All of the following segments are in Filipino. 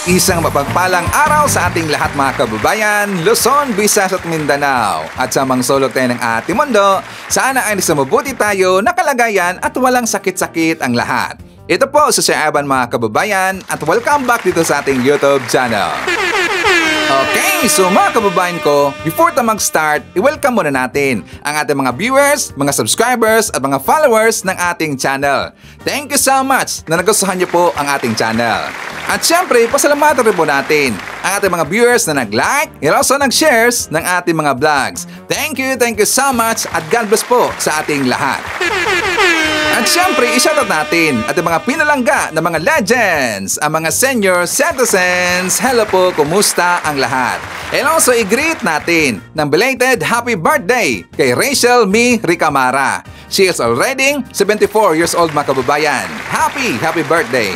Isang mapagpalang araw sa ating lahat mga kababayan, Luzon, Visayas at Mindanao. At sa mga sulok tayo ng ating mundo, sana ay nasa mabuti tayo na kalagayan at walang sakit-sakit ang lahat. Ito po si Sir Evan mga kababayan at welcome back dito sa ating YouTube channel. Okay, so mga kababayan ko, before tayo mag-start, i-welcome muna natin ang ating mga viewers, mga subscribers at mga followers ng ating channel. Thank you so much na nagustuhan niyo po ang ating channel. At syempre, pasalamatan rin po natin ang ating mga viewers na nag-like and also nag-shares ng ating mga vlogs. Thank you so much at God bless po sa ating lahat. At syempre, i-shoutout natin at ang mga pinalangga na mga legends, ang mga senior citizens. Hello po, kumusta ang lahat? And also, i-greet natin ng belated happy birthday kay Rachel Mi Ricamara. She is already 74 years old mga kababayan. Happy birthday!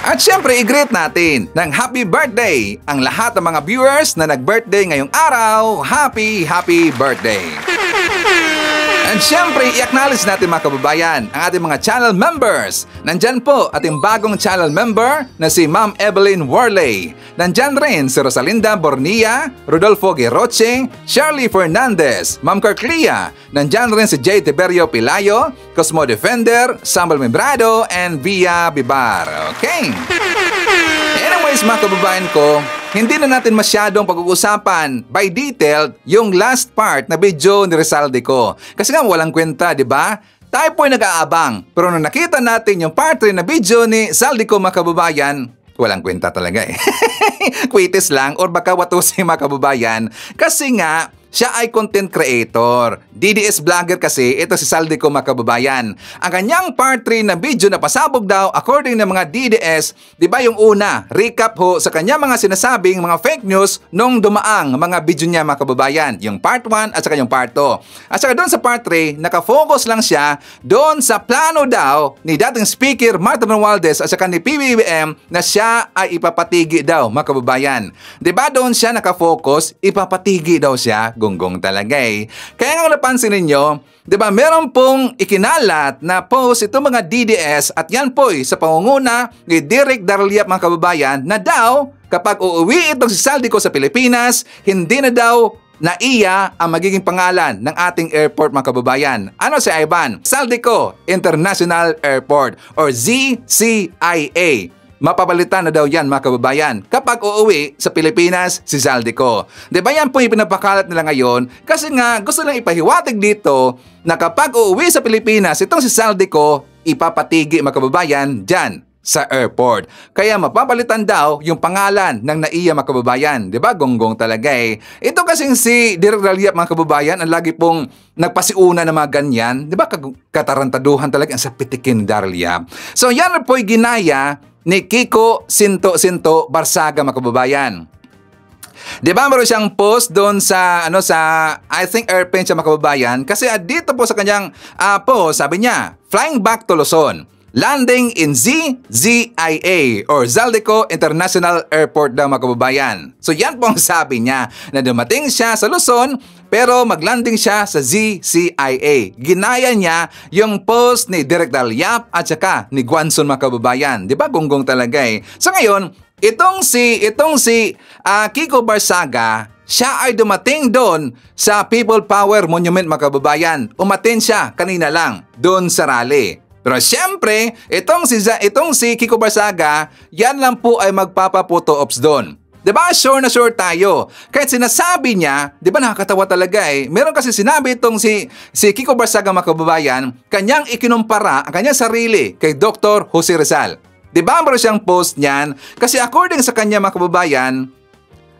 At syempre, i-greet natin ng happy birthday ang lahat ng mga viewers na nag-birthday ngayong araw. Happy birthday! At syempre, i-acknowledge natin mga kababayan ang ating mga channel members. Nandyan po ating bagong channel member na si Ma'am Evelyn Worley. Nandyan rin si Rosalinda Bornia, Rodolfo Guerroche, Shirley Fernandez, Ma'am Carclia. Nandyan rin si J. Tiberio Pilayo, Cosmo Defender, Samuel Membrado, and Via Bibar. Okay? Anyways mga kababayan ko, hindi na natin masyadong pag-uusapan by detailed yung last part na video ni Rizal Dico. Kasi nga walang kwenta, di ba? Tayo po'y nag-aabang. Pero nung nakita natin yung part 3 na video ni Saldico mga kababayan, walang kwenta talaga eh. Kwitis lang or baka watusin mga kababayan. Kasi nga, siya ay content creator. DDS vlogger kasi, ito si Saldico mga kababayan. Ang kanyang part 3 na video na pasabog daw according ng mga DDS, di ba yung una, recap ho sa kanyang mga sinasabing mga fake news nung dumaang mga video niya mga kababayan. Yung part 1 at saka yung part 2. At saka doon sa part 3, nakafocus lang siya doon sa plano daw ni dating speaker Martin Romualdez at saka ni PBBM na siya ay ipapatigi daw mga kababayan. Di ba doon siya nakafocus, ipapatigi daw siya. Gonggong talaga eh. Kaya nga napansin ninyo, di ba meron pong ikinalat na post itong mga DDS at yan po sa pangunguna ni Direk Darliap mga kababayan na daw kapag uuwi itong si Saldico sa Pilipinas, hindi na daw NAIA ang magiging pangalan ng ating airport mga kababayan. Ano si Ivan? Saldico International Airport or ZCIA. Mapapalitan na daw yan mga kababayan kapag uuwi sa Pilipinas si Saldico. Di ba yan po yung pinapakalat nila ngayon? Kasi nga gusto lang ipahiwatig dito na kapag uuwi sa Pilipinas itong si Saldico, ipapatigi mga kababayan dyan sa airport. Kaya mapapalitan daw yung pangalan ng NAIA mga kababayan. Di ba? Gonggong talaga eh. Ito kasing si Direk Darliap mga kababayan ang lagi pong nagpasiuna ng mga ganyan. Di ba? Katarantaduhan talaga ang sa pitikin Darliap. So yan po'y ginaya ni Kiko Sinto Barsaga mga kababayan. Di ba meron siyang post doon sa I think airplane siya mga kababayan kasi dito po sa kanyang post sabi niya, flying back to Luzon, landing in ZZIA or Zaldico International Airport daw mga kababayan. So yan po ang sabi niya na dumating siya sa Luzon pero maglanding siya sa ZCIA. Ginaya niya yung post ni Direk Darliap at saka ni Guanzon mga kababayan. Di ba gonggong talaga eh. So ngayon, itong si Kiko Barsaga, siya ay dumating doon sa People Power Monument mga kababayan. Umattend siya kanina lang doon sa rally. Pero siyempre, itong si Kiko Barsaga, yan lang po ay magpapa-photo ops doon. Diba? Sure na sure tayo. Kahit sinasabi niya, di ba nakakatawa talaga eh. Meron kasi sinabi itong si Kiko Barsaga mga kababayan, kanyang ikinumpara ang kanyang sarili kay Dr. Jose Rizal. Di ba meron siyang post niyan? Kasi according sa kanya mga kababayan,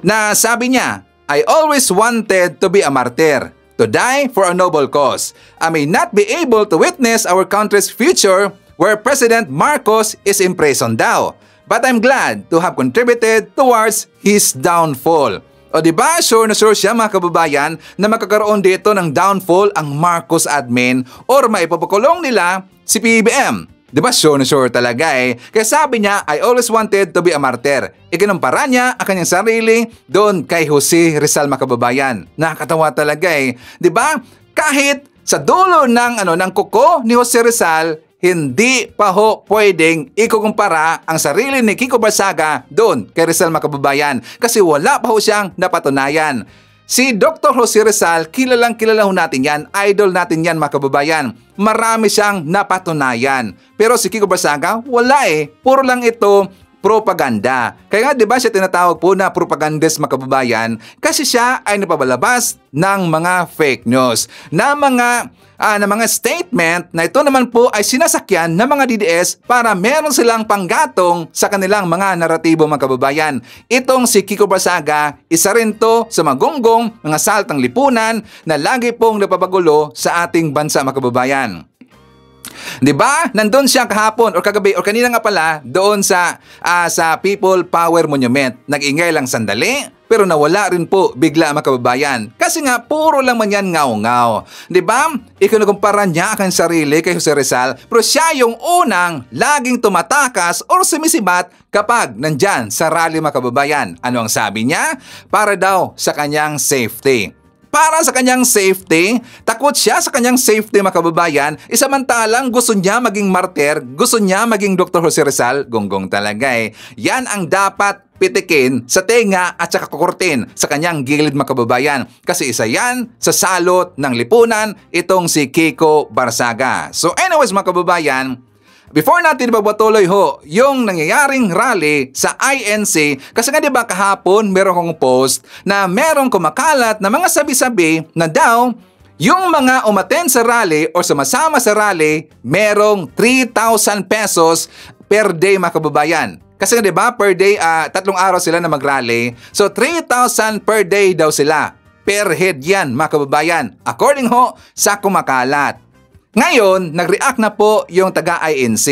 na sabi niya, I always wanted to be a martyr, to die for a noble cause. I may not be able to witness our country's future where President Marcos is imprisoned daw. But I'm glad to have contributed towards his downfall. O diba, sure na sure siya mga kababayan na magkakaroon dito ng downfall ang Marcos admin or maipapakulong nila si PBBM. Diba, sure na sure talaga eh. Kaya sabi niya, I always wanted to be a martyr. Ikinumpara niya ang kanyang sarili doon kay Jose Rizal mga kababayan. Nakakatawa talaga eh. Diba, kahit sa dulo ng kuko ni Jose Rizal, hindi pa ho pwedeng ikukumpara ang sarili ni Kiko Barsaga doon kay Rizal mga kababayan kasi wala pa ho siyang napatunayan. Si Dr. Jose Rizal, kilalang kilala ho natin yan, idol natin yan mga kababayan. Marami siyang napatunayan. Pero si Kiko Barsaga, wala puro lang ito propaganda. Kaya nga 'di ba siya tinatawag po na propagandist mga kababayan kasi siya ay napabalabas ng mga fake news na mga statement na ito naman po ay sinasakyan ng mga DDS para meron silang panggatong sa kanilang mga naratibo mga kababayan. Itong si Kiko Barsaga, isa rin to sa magonggong mga saltang lipunan na lagi pong napapagulo sa ating bansa mga kababayan. 'Di ba? Nandun siya kahapon o kagabi o kanina nga pala doon sa People Power Monument. Nag-ingay lang sandali pero nawala rin po bigla mga kababayan. Kasi nga puro lang man yan ngaw-ngaw. 'Di ba? Ikinukumpara niya ang sarili kay Jose Rizal pero siya yung unang laging tumatakas o sumisibat kapag nandyan sa rally mga kababayan. Ano ang sabi niya? Para daw sa kanyang safety. Para sa kanyang safety, takot siya sa kanyang safety mga kababayan, isamantalang gusto niya maging martir, gusto niya maging Dr. Jose Rizal, gonggong talaga Yan ang dapat pitikin sa tenga at saka kukurtin sa kanyang gilid mga kababayan. Kasi isa yan sa salot ng lipunan itong si Kiko Barsaga. So anyways mga kababayan, before natin magpatuloy ho yung nangyayaring rally sa INC, kasi nga diba kahapon meron kong post na merong kumakalat na mga sabi-sabi na daw yung mga umattend sa rally o sumasama sa rally merong 3,000 pesos per day mga kababayan. Kasi nga diba per day, 3 araw sila na mag-rally, so 3,000 per day daw sila. Per head yan mga kababayan, according ho sa kumakalat. Ngayon, nag-react na po yung taga-INC.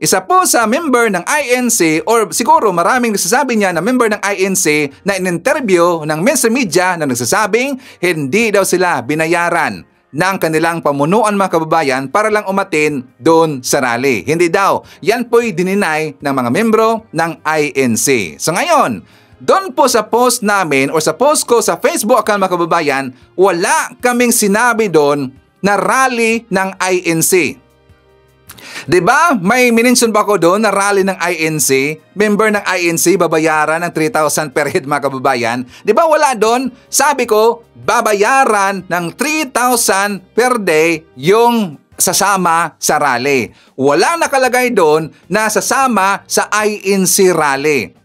Isa po sa member ng INC or siguro maraming nagsasabi niya na member ng INC na in-interview ng mainstream media na nagsasabing hindi daw sila binayaran ng kanilang pamunuan mga kababayan para lang umatin doon sa rally. Hindi daw. Yan po'y dininay ng mga membro ng INC. So ngayon, doon po sa post namin or sa post ko sa Facebook account mga kababayan, wala kaming sinabi doon na rally ng INC. 'Di ba? May minention ba ako doon na rally ng INC? Member ng INC babayaran ng 3,000 per head mga kababayan. 'Di ba wala doon? Sabi ko, babayaran ng 3,000 per day yung sasama sa rally. Wala nakalagay doon na sasama sa INC rally.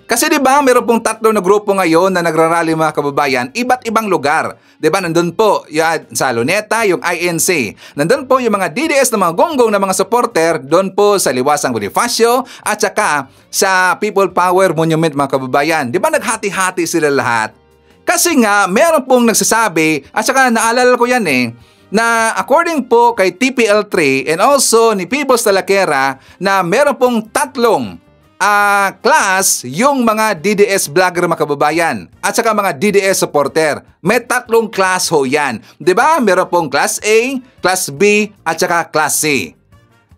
Kasi 'di ba, meron pong 3 na grupo ngayon na nagrarally mga kababayan, iba't ibang lugar. 'Di ba? Nandun po sa Luneta, yung INC. Nandun po yung mga DDS na mga gonggong na mga supporter, doon po sa Liwasang Bonifacio at saka sa People Power Monument mga kababayan. 'Di ba naghati-hati sila lahat? Kasi nga meron pong nagsasabi at saka naalala ko yan na according po kay TPL3 and also ni Peoples Talaquera na meron pong 3 class yung mga DDS vlogger mga kababayan at saka mga DDS supporter. May 3 class ho yan. 'Di ba? Meron pong class A, class B at saka class C.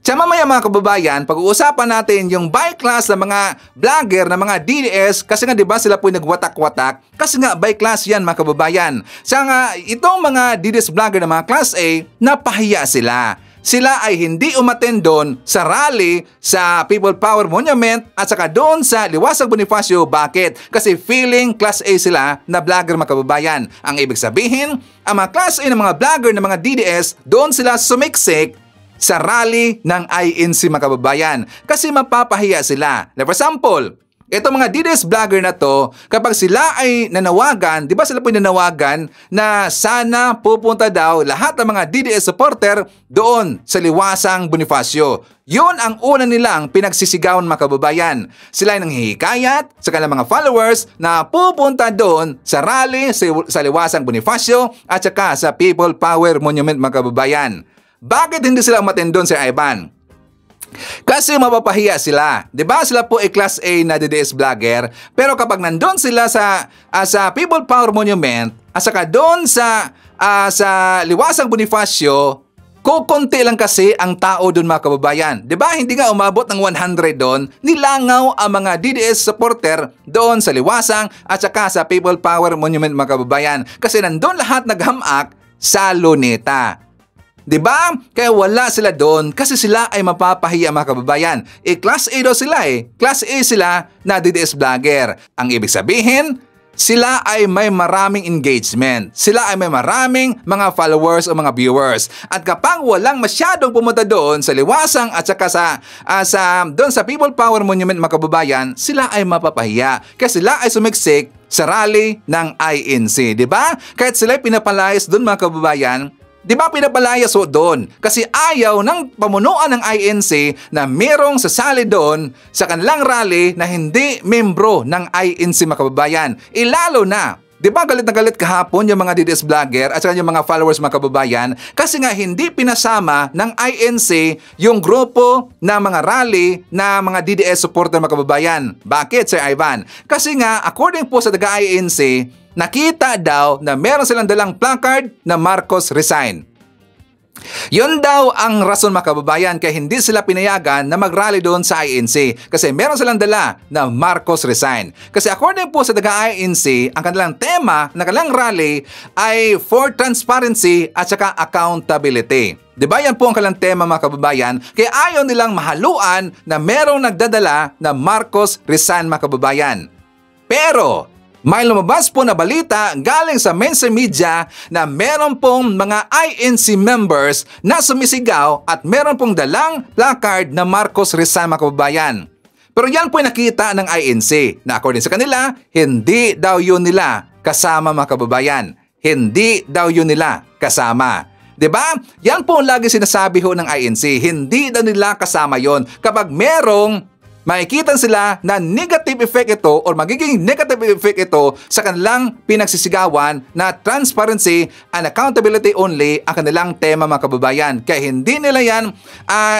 Tsaka mamaya mga kababayan, pag-uusapan natin yung by class na mga vlogger na mga DDS kasi nga 'di ba sila po nagwatak-watak kasi nga by class yan mga kababayan. Saka itong mga DDS vlogger na mga class A, napahiya sila. Sila ay hindi umattend doon sa rally sa People Power Monument at saka doon sa Liwasang Bonifacio. Bakit? Kasi feeling class A sila na vlogger mga kababayan. Ang ibig sabihin, ang mga class A na mga vlogger na mga DDS, doon sila sumiksik sa rally ng INC mga kababayan. Kasi mapapahiya sila. For example, itong mga DDS vlogger na to, kapag sila ay nanawagan, di ba sila po nanawagan na sana pupunta daw lahat ng mga DDS supporter doon sa Liwasang Bonifacio. Yun ang una nilang pinagsisigawan mga kababayan. Sila ay nanghihikayat sa kanilang mga followers na pupunta doon sa rally sa Liwasang Bonifacio at saka sa People Power Monument mga kababayan. Bakit hindi sila umattend doon, Sir Ivan? Kasi mapapahiya sila. 'Di ba sila po ay class A na DDS vlogger, pero kapag nandoon sila sa People Power Monument at saka doon sa Liwasang Bonifacio, kukunti lang kasi ang tao doon mga kababayan. 'Di ba? Hindi nga umabot ng 100 doon. Nilangaw ang mga DDS supporter doon sa Liwasang at saka sa People Power Monument mga kababayan. Kasi nandoon lahat naghamak sa Luneta. 'Di ba? Kaya wala sila doon kasi sila ay mapapahiya mga kababayan. Class A daw sila Class A sila na DDS vlogger. Ang ibig sabihin, sila ay may maraming engagement. Sila ay may maraming mga followers o mga viewers. At kapag walang masyadong pumunta doon sa liwasang at saka doon sa People Power Monument mga kababayan, sila ay mapapahiya. Kasi sila ay sumiksik sa rally ng INC. Diba? Kahit sila ay pinapalayas doon mga kababayan, di ba pinapalayas doon? Kasi ayaw ng pamunuan ng INC na merong sasali doon sa kanilang rally na hindi membro ng INC mga kababayan. Lalo na, di ba galit na galit kahapon yung mga DDS vlogger at saka yung mga followers mga kababayan kasi nga hindi pinasama ng INC yung grupo na mga rally na mga DDS supporter mga kababayan. Bakit, Sir Ivan? Kasi nga, according po sa taga-INC, nakita daw na meron silang dalang placard na Marcos resign. Yun daw ang rason mga kababayan kaya hindi sila pinayagan na mag-rally doon sa INC kasi meron silang dala na Marcos resign. Kasi according po sa taga-INC, ang kanilang tema na kanilang rally ay for transparency at saka accountability. Diba yan po ang kanilang tema mga kababayan? Kaya ayaw nilang mahaluan na merong nagdadala na Marcos resign mga kababayan. Pero may lumabas po na balita galing sa mainstream media na meron pong mga INC members na sumisigaw at meron pong dalang placard na Marcos resign mga kababayan. Pero yan po nakita ng INC na according sa kanila, hindi daw yun nila kasama mga kababayan. Hindi daw yun nila kasama. Diba? Yan po ang lagi sinasabi ho ng INC. Hindi daw nila kasama yon kapag merong makikita sila na negative effect ito or magiging negative effect ito sa kanilang pinagsisigawan na transparency and accountability only ang kanilang tema mga kababayan. Kaya hindi nila yan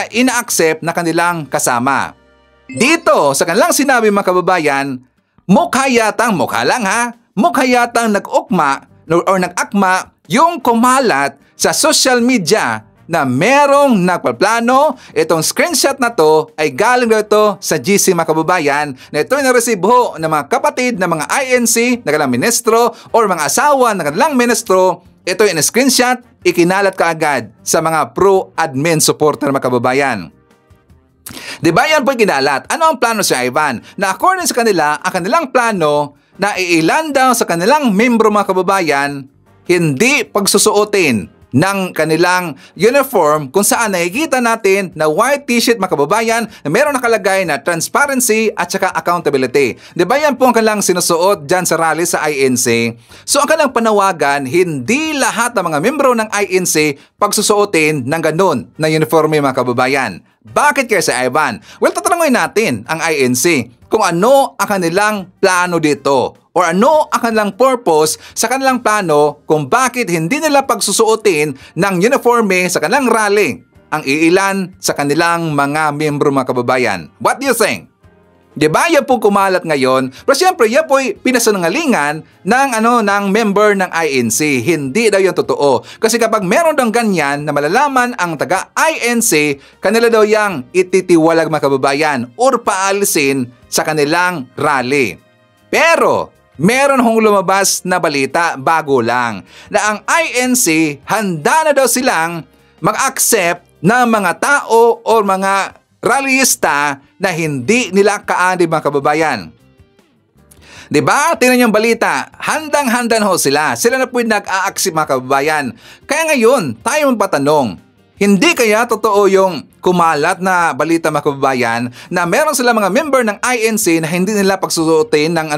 ina-accept na kanilang kasama. Dito sa kanilang sinabi mga kababayan, mukha yatang nag-ukma or nag-akma yung kumalat sa social media na merong nagpaplano. Itong screenshot na to ay galing dito sa GC mga kababayan na ito ay naresibho ng mga kapatid ng mga INC na kanilang ministro or mga asawa ng kanilang ministro. Ito ay screenshot, ikinalat kaagad sa mga pro-admin supporter mga kababayan. Diba yan po kinalat? Ano ang plano si Ivan? Na according sa kanila, ang kanilang plano na iilan daw sa kanilang membro mga kababayan, hindi pagsusuotin ng kanilang uniform kung saan nakikita natin na white t-shirt mga kababayan na meron nakalagay na transparency at saka accountability. Diba yan po ang kanilang sinusuot dyan sa rally sa INC? So ang kanilang panawagan, hindi lahat ng mga membro ng INC pagsusuotin ng ganun na uniforme mga kababayan. Bakit kaya sa Ivan? Well, tatanungin natin ang INC kung ano ang kanilang plano dito. O ano ang kanilang purpose sa kanilang plano kung bakit hindi nila pagsusuotin ng uniforme sa kanilang rally ang iilan sa kanilang mga miyembro mga kababayan. What do you think? Diba yan po kumalat ngayon? Pero siyempre yan po pinasanungalingan ng member ng INC. Hindi daw yung totoo. Kasi kapag meron daw ganyan na malalaman ang taga-INC, kanila daw yung ititiwalag mga kababayan or paalisin sa kanilang rally. Pero meron hong lumabas na balita bago lang na ang INC handa na daw silang mag-accept ng mga tao o mga rallyista na hindi nila kaanib mga kababayan. Diba? Tingnan yung balita. Handang-handa na ho sila. Sila na po yung nag-a-accept mga kababayan. Kaya ngayon, tayo magpatanong, hindi kaya totoo yung kumalat na balita mga kababayan na meron sila mga member ng INC na hindi nila pagsusuotin ng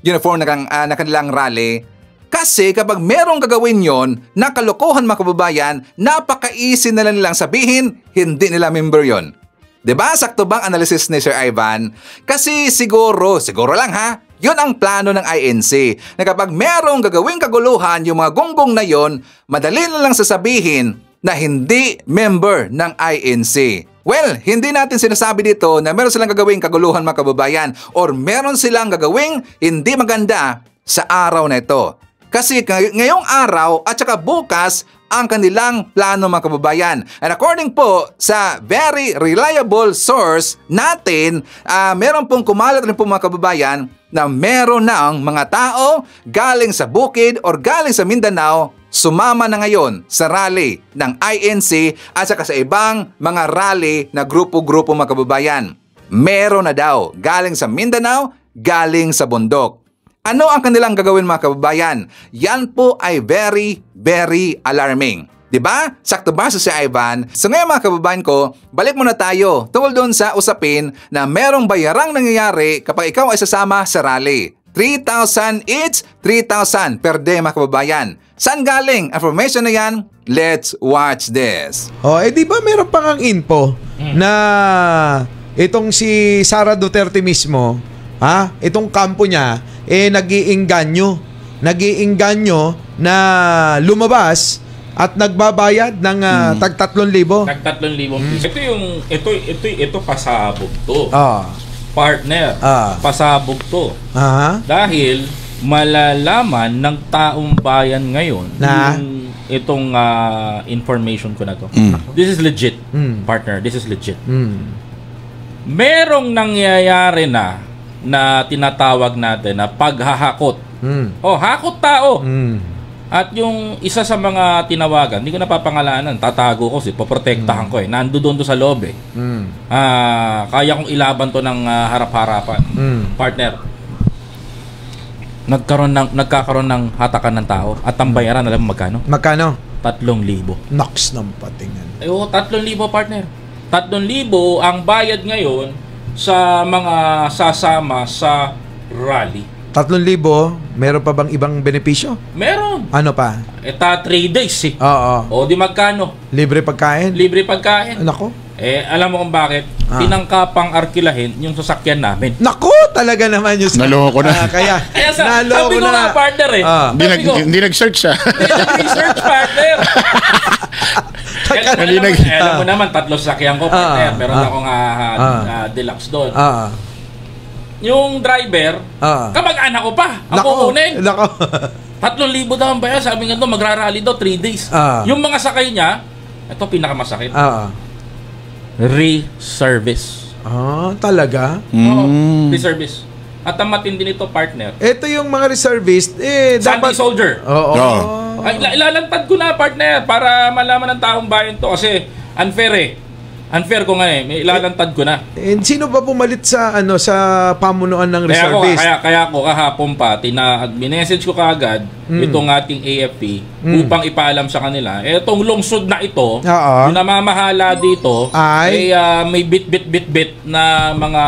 uniform na kanilang rally? Kasi kapag merong gagawin yon na kalokohan mga kababayan, napaka-easy na lang nilang sabihin, hindi nila member yon. Diba? Sakto bang analysis ni Sir Ivan? Kasi siguro lang ha, yun ang plano ng INC. Na kapag merong gagawing kaguluhan yung mga gonggong na yon, madali na lang sasabihin na hindi member ng INC. Well, hindi natin sinasabi dito na meron silang gagawing kaguluhan mga kababayan or meron silang gagawing hindi maganda sa araw na ito. Kasi ngayong araw at saka bukas ang kanilang plano mga kababayan. And according po sa very reliable source natin, meron pong kumalat rin po mga kababayan na meron ng mga tao galing sa bukid or galing sa Mindanao sumama na ngayon sa rally ng INC at saka sa ibang mga rally na grupo-grupo mga kababayan. Meron na daw galing sa Mindanao, galing sa bundok. Ano ang kanilang gagawin mga kababayan? Yan po ay very, very alarming. Diba? Sakto ba si Ivan? So ngayon mga kababayan ko, balik muna tayo tungkol doon sa usapin na merong bayarang nangyayari kapag ikaw ay sasama sa rally. 3,000 each, 3,000 per day mga kababayan. Saan galing? Information na yan? Let's watch this. Di ba meron pang ang info na itong si Sara Duterte mismo, itong kampo niya, nag-iinganyo na lumabas at nagbabayad ng tag 3,000. Tag 3,000 piso. Ito pasabog to. Partner, pasabog to. Dahil malalaman ng taong bayan ngayon na itong information ko na to. This is legit, partner. This is legit. Merong nangyayari na tinatawag natin na paghahakot. Hakot tao. At yung isa sa mga tinawagan, hindi ko napapangalanan, tatago ko, poprotektahan ko Nando doon sa loob kaya kong ilaban to ng harap-harapan. Partner, nagkakaroon ng hatakan ng tao at ang bayaran, alam mo magkano? Magkano? 3,000. Nox ng patingan. 3,000 partner. 3,000 ang bayad ngayon sa mga sasama sa rally. 3,000, meron pa bang ibang benepisyo? Meron. Ano pa? 3 days Oo. O di magkano? Libre pagkain? Libre pagkain. Nako. Alam mo kung bakit? Tinangkapang arkilahin yung sasakyan namin. Nako, talaga naman yung... Naloko na. Kaya sabi ko nga, partner Hindi nag-search siya. Hindi nag-research, partner. Alam mo naman, 3 sasakyan ko, partner. Meron akong deluxe doon. Yung driver, kamag-anak ko pa ang kukunin. 3,000 daw ang bayan. Sabi nga doon, magrarally daw 3 days. Yung mga sakay niya, ito pinakamasakit. Reservice. Talaga? Reservice. At ang matindi nito, partner, ito yung mga reservist, Sunday soldier. Oo. Ilalantad ko na, partner, para malaman ng taong bayan to. Kasi unfair Unfair ko nga may ilalantad ko na. And sino ba pumalit sa sa pamunuan ng reservist? Kaya ako kahapon pa minessage ko kaagad itong ating AFP upang ipaalam sa kanila. Etong lungsod na ito, yung namamahala dito ay may bit na mga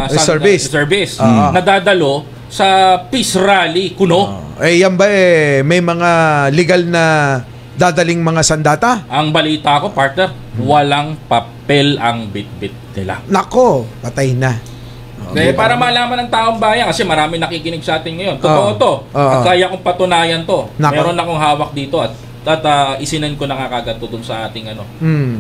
reservist na dadalo sa peace rally kuno. Yan ba may mga legal na dadaling mga sandata? Ang balita ko, partner, walang papel ang bit-bit nila. Nako, patay na. Para malaman ng taong bayan, kasi marami nakikinig sa atin ngayon. Totoo to. At kaya kong patunayan to. Meron akong hawak dito at isinan ko na nga kagad to dun sa ating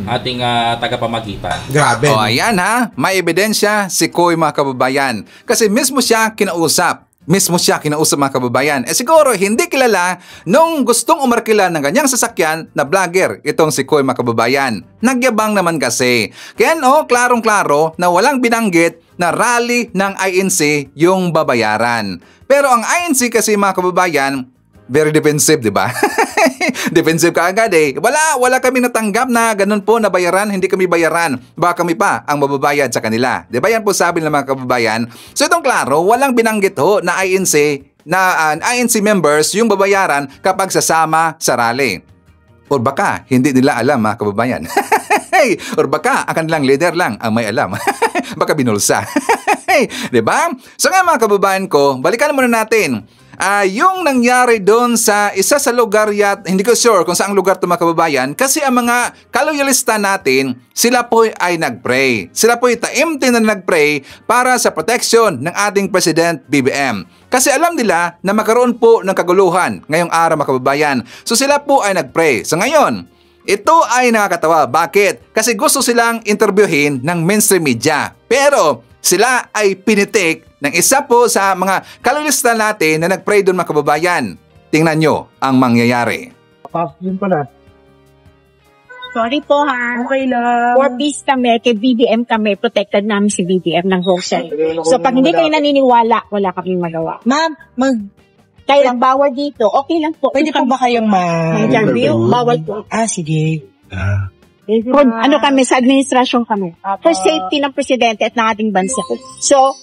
ating tagapamagitan. Grabe. Ayan may ebidensya si Koy mga kababayan. Kasi mismo siya kinausap mga kababayan. Siguro hindi kilala nung gustong umarkila ng ganyang sasakyan na vlogger itong si Koy mga kababayan. Nagyabang naman kasi. Kaya klarong-klaro na walang binanggit na rally ng INC yung babayaran. Pero ang INC kasi mga kababayan, very defensive, di ba? Defensive ka agad Wala kami natanggap na ganun po na bayaran, hindi kami bayaran. Baka kami pa ang mababayad sa kanila. Di ba yan po sabi ng mga kababayan? So itong klaro, walang binanggit na INC members yung babayaran kapag sasama sa rally. Or baka hindi nila alam mga kababayan. Or baka ang kanilang leader lang ang may alam. Baka binulsa. Di ba? So nga mga kababayan ko, balikan muna natin. Yung nangyari doon sa isa sa lugar hindi ko sure kung saang lugar ito mga kababayan, kasi ang mga kaloyalista natin, sila po ay nagpray. Sila po ay taimtim na nagpray para sa protection ng ating President BBM. Kasi alam nila na magkaroon po ng kaguluhan ngayong araw mga kababayan. So sila po ay nagpray. So ngayon, ito ay nakakatawa. Bakit? Kasi gusto silang interviewin ng mainstream media. Pero sila ay pinitik ng isa po sa mga kaloyalista natin na nagpray doon mga kababayan. Tingnan nyo ang mangyayari. Yun pala. Sorry po Okay lang. For peace kami, kay BBM kami, protected namin si BBM ng grocery. So pag hindi kayo naniniwala, wala kaming magawa. Ma'am, Kaya lang bawal dito. Okay lang po. Pwede po ba kayong interview? Bawal po. Sige. Ano kami, sa administrasyon kami. For safety ng presidente at ng ating bansa. So,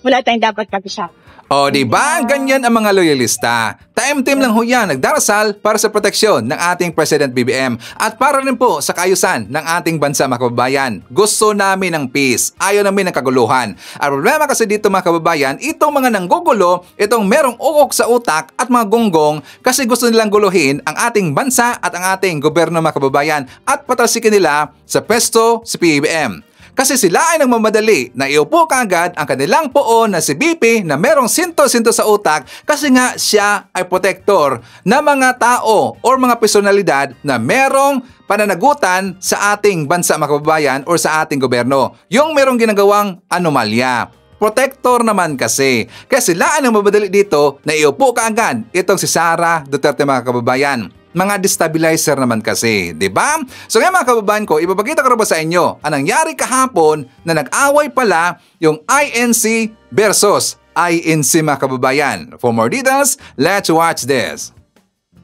wala tayong dapat pag-usap. O di ba ganyan ang mga loyalista? Time-time lang ho yan nagdarasal para sa proteksyon ng ating President BBM at para rin po sa kaayusan ng ating bansa mga kababayan. Gusto namin ng peace, ayaw namin ng kaguluhan. Ang problema kasi dito mga kababayan, itong mga nanggugulo, itong merong uok sa utak at mga gonggong kasi gusto nilang guluhin ang ating bansa at ang ating gobyerno mga kababayan at patalsikin nila sa pwesto si PBM. Kasi sila ay nagmamadali na iupo kaagad ang kanilang poon na si BP na merong sinto-sinto sa utak kasi nga siya ay protektor na mga tao o mga personalidad na merong pananagutan sa ating bansa mga kababayan o sa ating gobyerno. Yung merong ginagawang anomalya. Protector naman kasi. Kaya sila ay nagmamadali dito na iupo kaagad itong si Sara Duterte mga kababayan. Mga destabilizer naman kasi, di ba? So ngayon mga kababayan ko, ipapakita ko rin sa inyo ang nangyari kahapon na nag-away pala yung INC versus INC mga kababayan. For more details, let's watch this.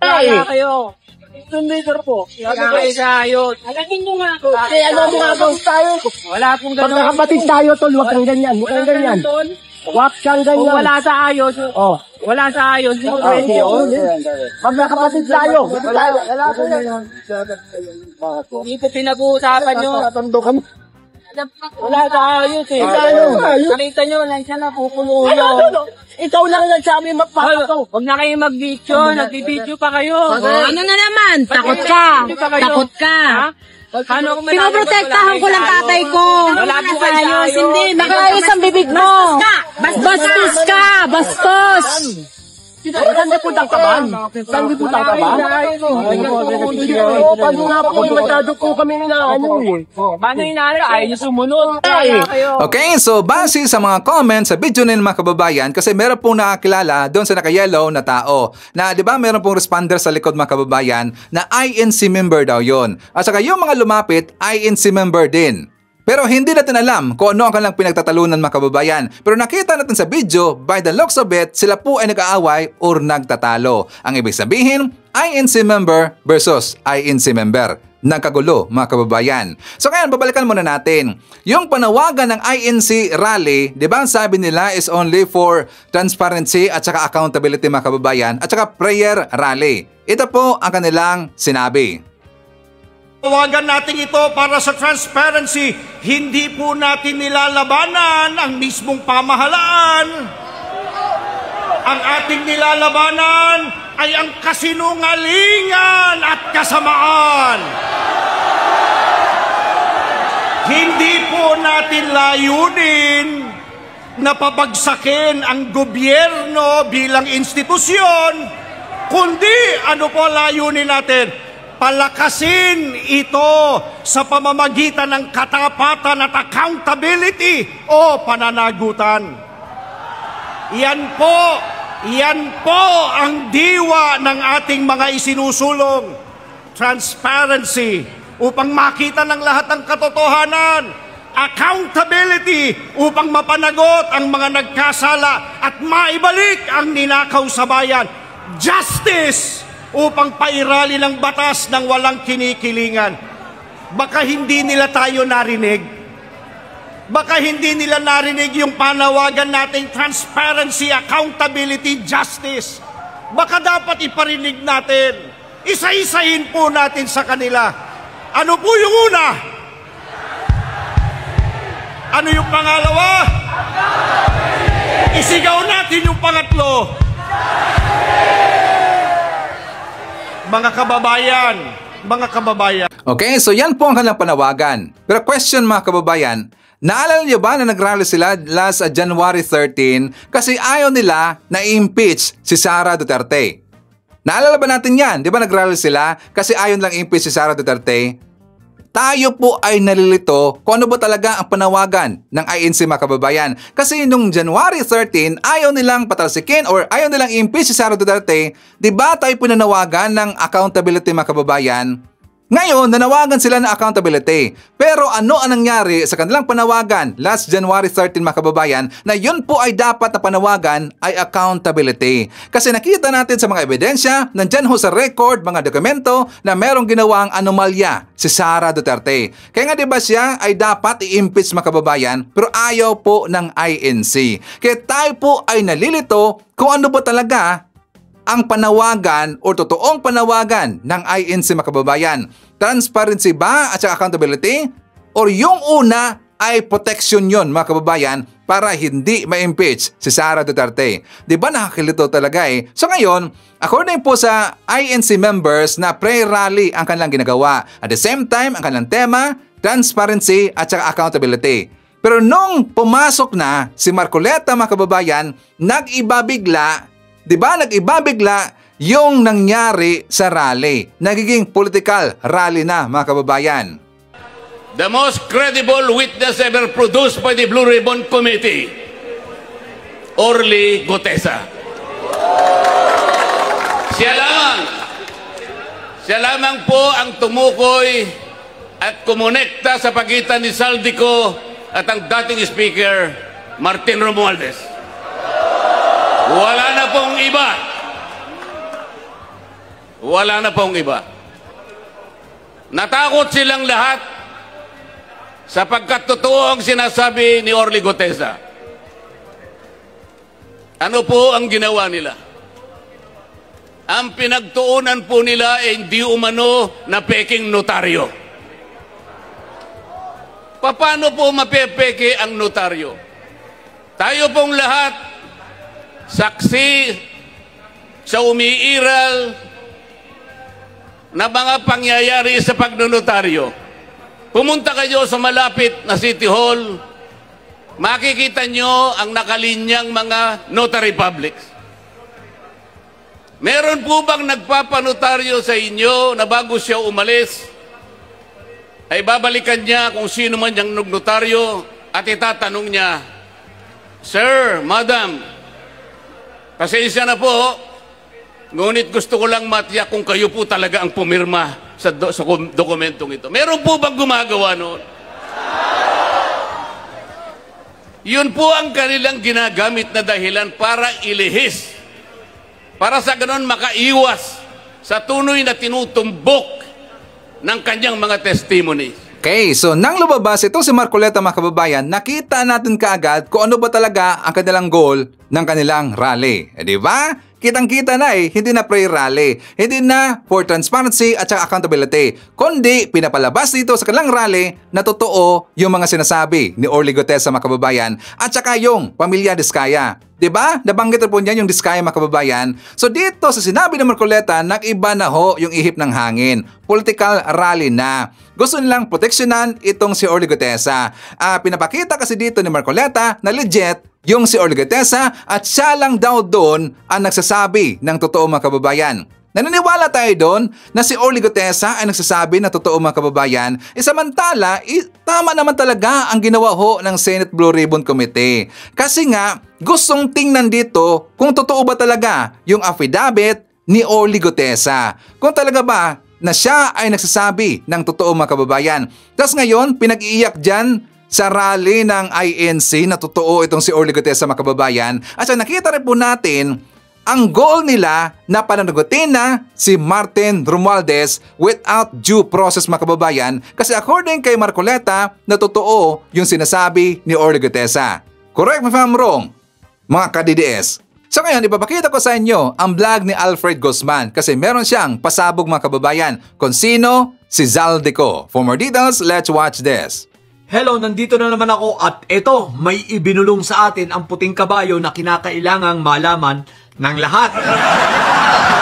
Kaya kayo. Leader po. Kaya kayo sa ayos. Alagin nyo nga ako. Kaya ano mga boss tayo? Wala pong gano'n. Pag nakapatid tayo, tol, huwag kang ganyan. Huwag kang ganyan. Huwag kang ganyan. Kung wala sa ayos, wala sa ayos. Pag nakapatid tayo, wala sa ganyan. Hindi po pinag-uusapan nyo. Wala sa ayos eh. Nakita nyo, lang siya na pupulo nyo. Ikaw lang nagsabi magpapakaw. Huwag na kayo mag-video. Nagbibideo pa kayo. Ano na naman? Takot ka. Takot ka. Pinoprotektahan ko lang tatay ko. Wala po kayo sa ayos. Hindi, nakaayos ang bibig mo. Bastos ka. Bastos. Saan di po tangkaban? Saan di po tangkaban? Pag nga po masyado po kami ninaano eh. Paano inaano? Ayaw nyo sumunod. Okay, so base sa mga comments sa video ng mga kababayan, kasi meron pong nakakilala doon sa naka-yellow na tao na di ba meron pong responder sa likod mga kababayan na INC member daw yon. At saka yung mga lumapit, INC member din. Pero hindi natin alam kung ano ang kanilang pinagtatalunan mga kababayan. Pero nakita natin sa video, by the looks of it, sila po ay nag-aaway or nagtatalo. Ang ibig sabihin, INC member versus INC member. Nagkagulo mga kababayan. So ngayon, babalikan muna natin. Yung panawagan ng INC rally, di ba ang sabi nila is only for transparency at saka accountability mga kababayan at saka prayer rally. Ito po ang kanilang sinabi. Tawagan natin ito para sa transparency. Hindi po natin nilalabanan ang mismong pamahalaan. Ang ating nilalabanan ay ang kasinungalingan at kasamaan. Hindi po natin layunin na pabagsakin ang gobyerno bilang institusyon, kundi ano po layunin natin? Palakasin ito sa pamamagitan ng katapatan at accountability o pananagutan. Yan po ang diwa ng ating mga isinusulong. Transparency upang makita ng lahat ng katotohanan. Accountability upang mapanagot ang mga nagkasala at maibalik ang ninakaw sa bayan. Justice upang pairali ng batas ng walang kinikilingan. Baka hindi nila tayo narinig. Baka hindi nila narinig yung panawagan nating transparency, accountability, justice. Baka dapat iparinig natin. Isa-isahin po natin sa kanila. Ano po yung una? Ano yung pangalawa? Isigaw natin yung pangatlo. Mga kababayan. Okay, so yan po ang kanilang panawagan. Pero question mga kababayan, naalala niyo ba na nag-rally sila last January 13 kasi ayaw nila na impeach si Sara Duterte? Naalala ba natin yan? Di ba nag-rally sila kasi ayaw nilang impeach si Sara Duterte? Tayo po ay nalilito kung ano ba talaga ang panawagan ng INC mga kababayan. Kasi nung January 13, ayaw nilang patalsikin or ayaw nilang impeach si Sara Duterte. Di ba tayo pinanawagan ng accountability mga kababayan? Ngayon, nanawagan sila ng accountability. Pero ano ang nangyari sa kanilang panawagan last January 13 mga kababayan na yun po ay dapat na panawagan ay accountability. Kasi nakita natin sa mga ebidensya, nandyan ho sa record, mga dokumento na merong ginawang anomalya si Sara Duterte. Kaya nga diba siya ay dapat i-impeach mga kababayan pero ayaw po ng INC. Kaya tayo po ay nalilito kung ano ba talaga ang panawagan o totoong panawagan ng INC mga kababayan. Transparency ba at saka accountability? Or yung una ay protection yun mga kababayan para hindi ma-impeach si Sara Duterte. Di ba nakakilito talaga eh? So ngayon, according po sa INC members na prayer rally ang kanilang ginagawa. At the same time, ang kanilang tema, transparency at saka accountability. Pero nung pumasok na si Marcoleta mga kababayan, nag-iba bigla. Diba nag-iba bigla yung nangyari sa rally. Nagiging political rally na mga kababayan. The most credible witness ever produced by the Blue Ribbon Committee, Orly Gutesa. Siya lamang po ang tumukoy at kumonekta sa pagitan ni Saldico at ang dating speaker, Martin Romualdez. Wala na pong iba. Wala na pong iba. Natakot silang lahat sapagkat totoo ang sinasabi ni Orly Gutesa. Ano po ang ginawa nila? Ang pinagtuunan po nila ay hindi umano na peking notaryo. Paano po mapepeke ang notaryo? Tayo pong lahat saksi sa umiiral na mga pangyayari sa pagnonotaryo. Pumunta kayo sa malapit na City Hall, makikita nyo ang nakalinyang mga notary publics. Meron po bang nagpapanotaryo sa inyo na bago siya umalis, ay babalikan niya kung sino man yung notaryo at itatanong niya, Sir, Madam, pasensya na po, ngunit gusto ko lang matiyak kung kayo po talaga ang pumirma sa dokumentong ito. Meron po bang gumagawa noon? Yun po ang kanilang ginagamit na dahilan para ilihis. Para sa ganon makaiwas sa tunay na tinutumbok ng kanyang mga testimonies. Okay, so nang lumabas ito si Marcoleta mga kababayan, nakita natin kaagad kung ano ba talaga ang kanilang goal ng kanilang rally. Di ba? Kitang-kita na hindi na prayer rally, hindi na for transparency at saka accountability, kundi pinapalabas dito sa kanilang rally na totoo yung mga sinasabi ni Orly Gutesa mga kababayan at saka yung pamilya Diskaya. Diba? Nabanggit po niyan yung Diskaya mga kababayan. So dito sa sinabi ng Marcoleta, nag-iba na ho yung ihip ng hangin. Political rally na. Gusto nilang proteksyonan itong si Orly Gutesa. Pinapakita kasi dito ni Marcoleta na legit yung si Orly Gutesa at siya lang daw doon ang nagsasabi ng totoo mga kababayan. Naniniwala tayo doon na si Orly Gutesa ay nagsasabi na totoo mga kababayan. Samantala, tama naman talaga ang ginawa ho ng Senate Blue Ribbon Committee. Kasi nga, gustong tingnan dito kung totoo ba talaga yung affidavit ni Orly Gutesa. Kung talaga ba na siya ay nagsasabi ng totoo mga kababayan. Tapos ngayon, pinag-iiyak dyan sa rally ng INC na totoo itong si Orly Gutesa mga kababayan. At so nakita rin po natin ang goal nila na pananagutin na si Martin Romualdez without due process mga kababayan kasi according kay Marcoleta na totoo yung sinasabi ni Orly Gutesa. Correct me if I'm wrong, mga ka-DDS. So ngayon, ipapakita ko sa inyo ang vlog ni Alfred Guzman kasi meron siyang pasabog mga kababayan kung sino si Zaldico. For more details, let's watch this. Hello, nandito na naman ako at ito, may ibinulong sa atin ang puting kabayo na kinakailangang malaman ng lahat.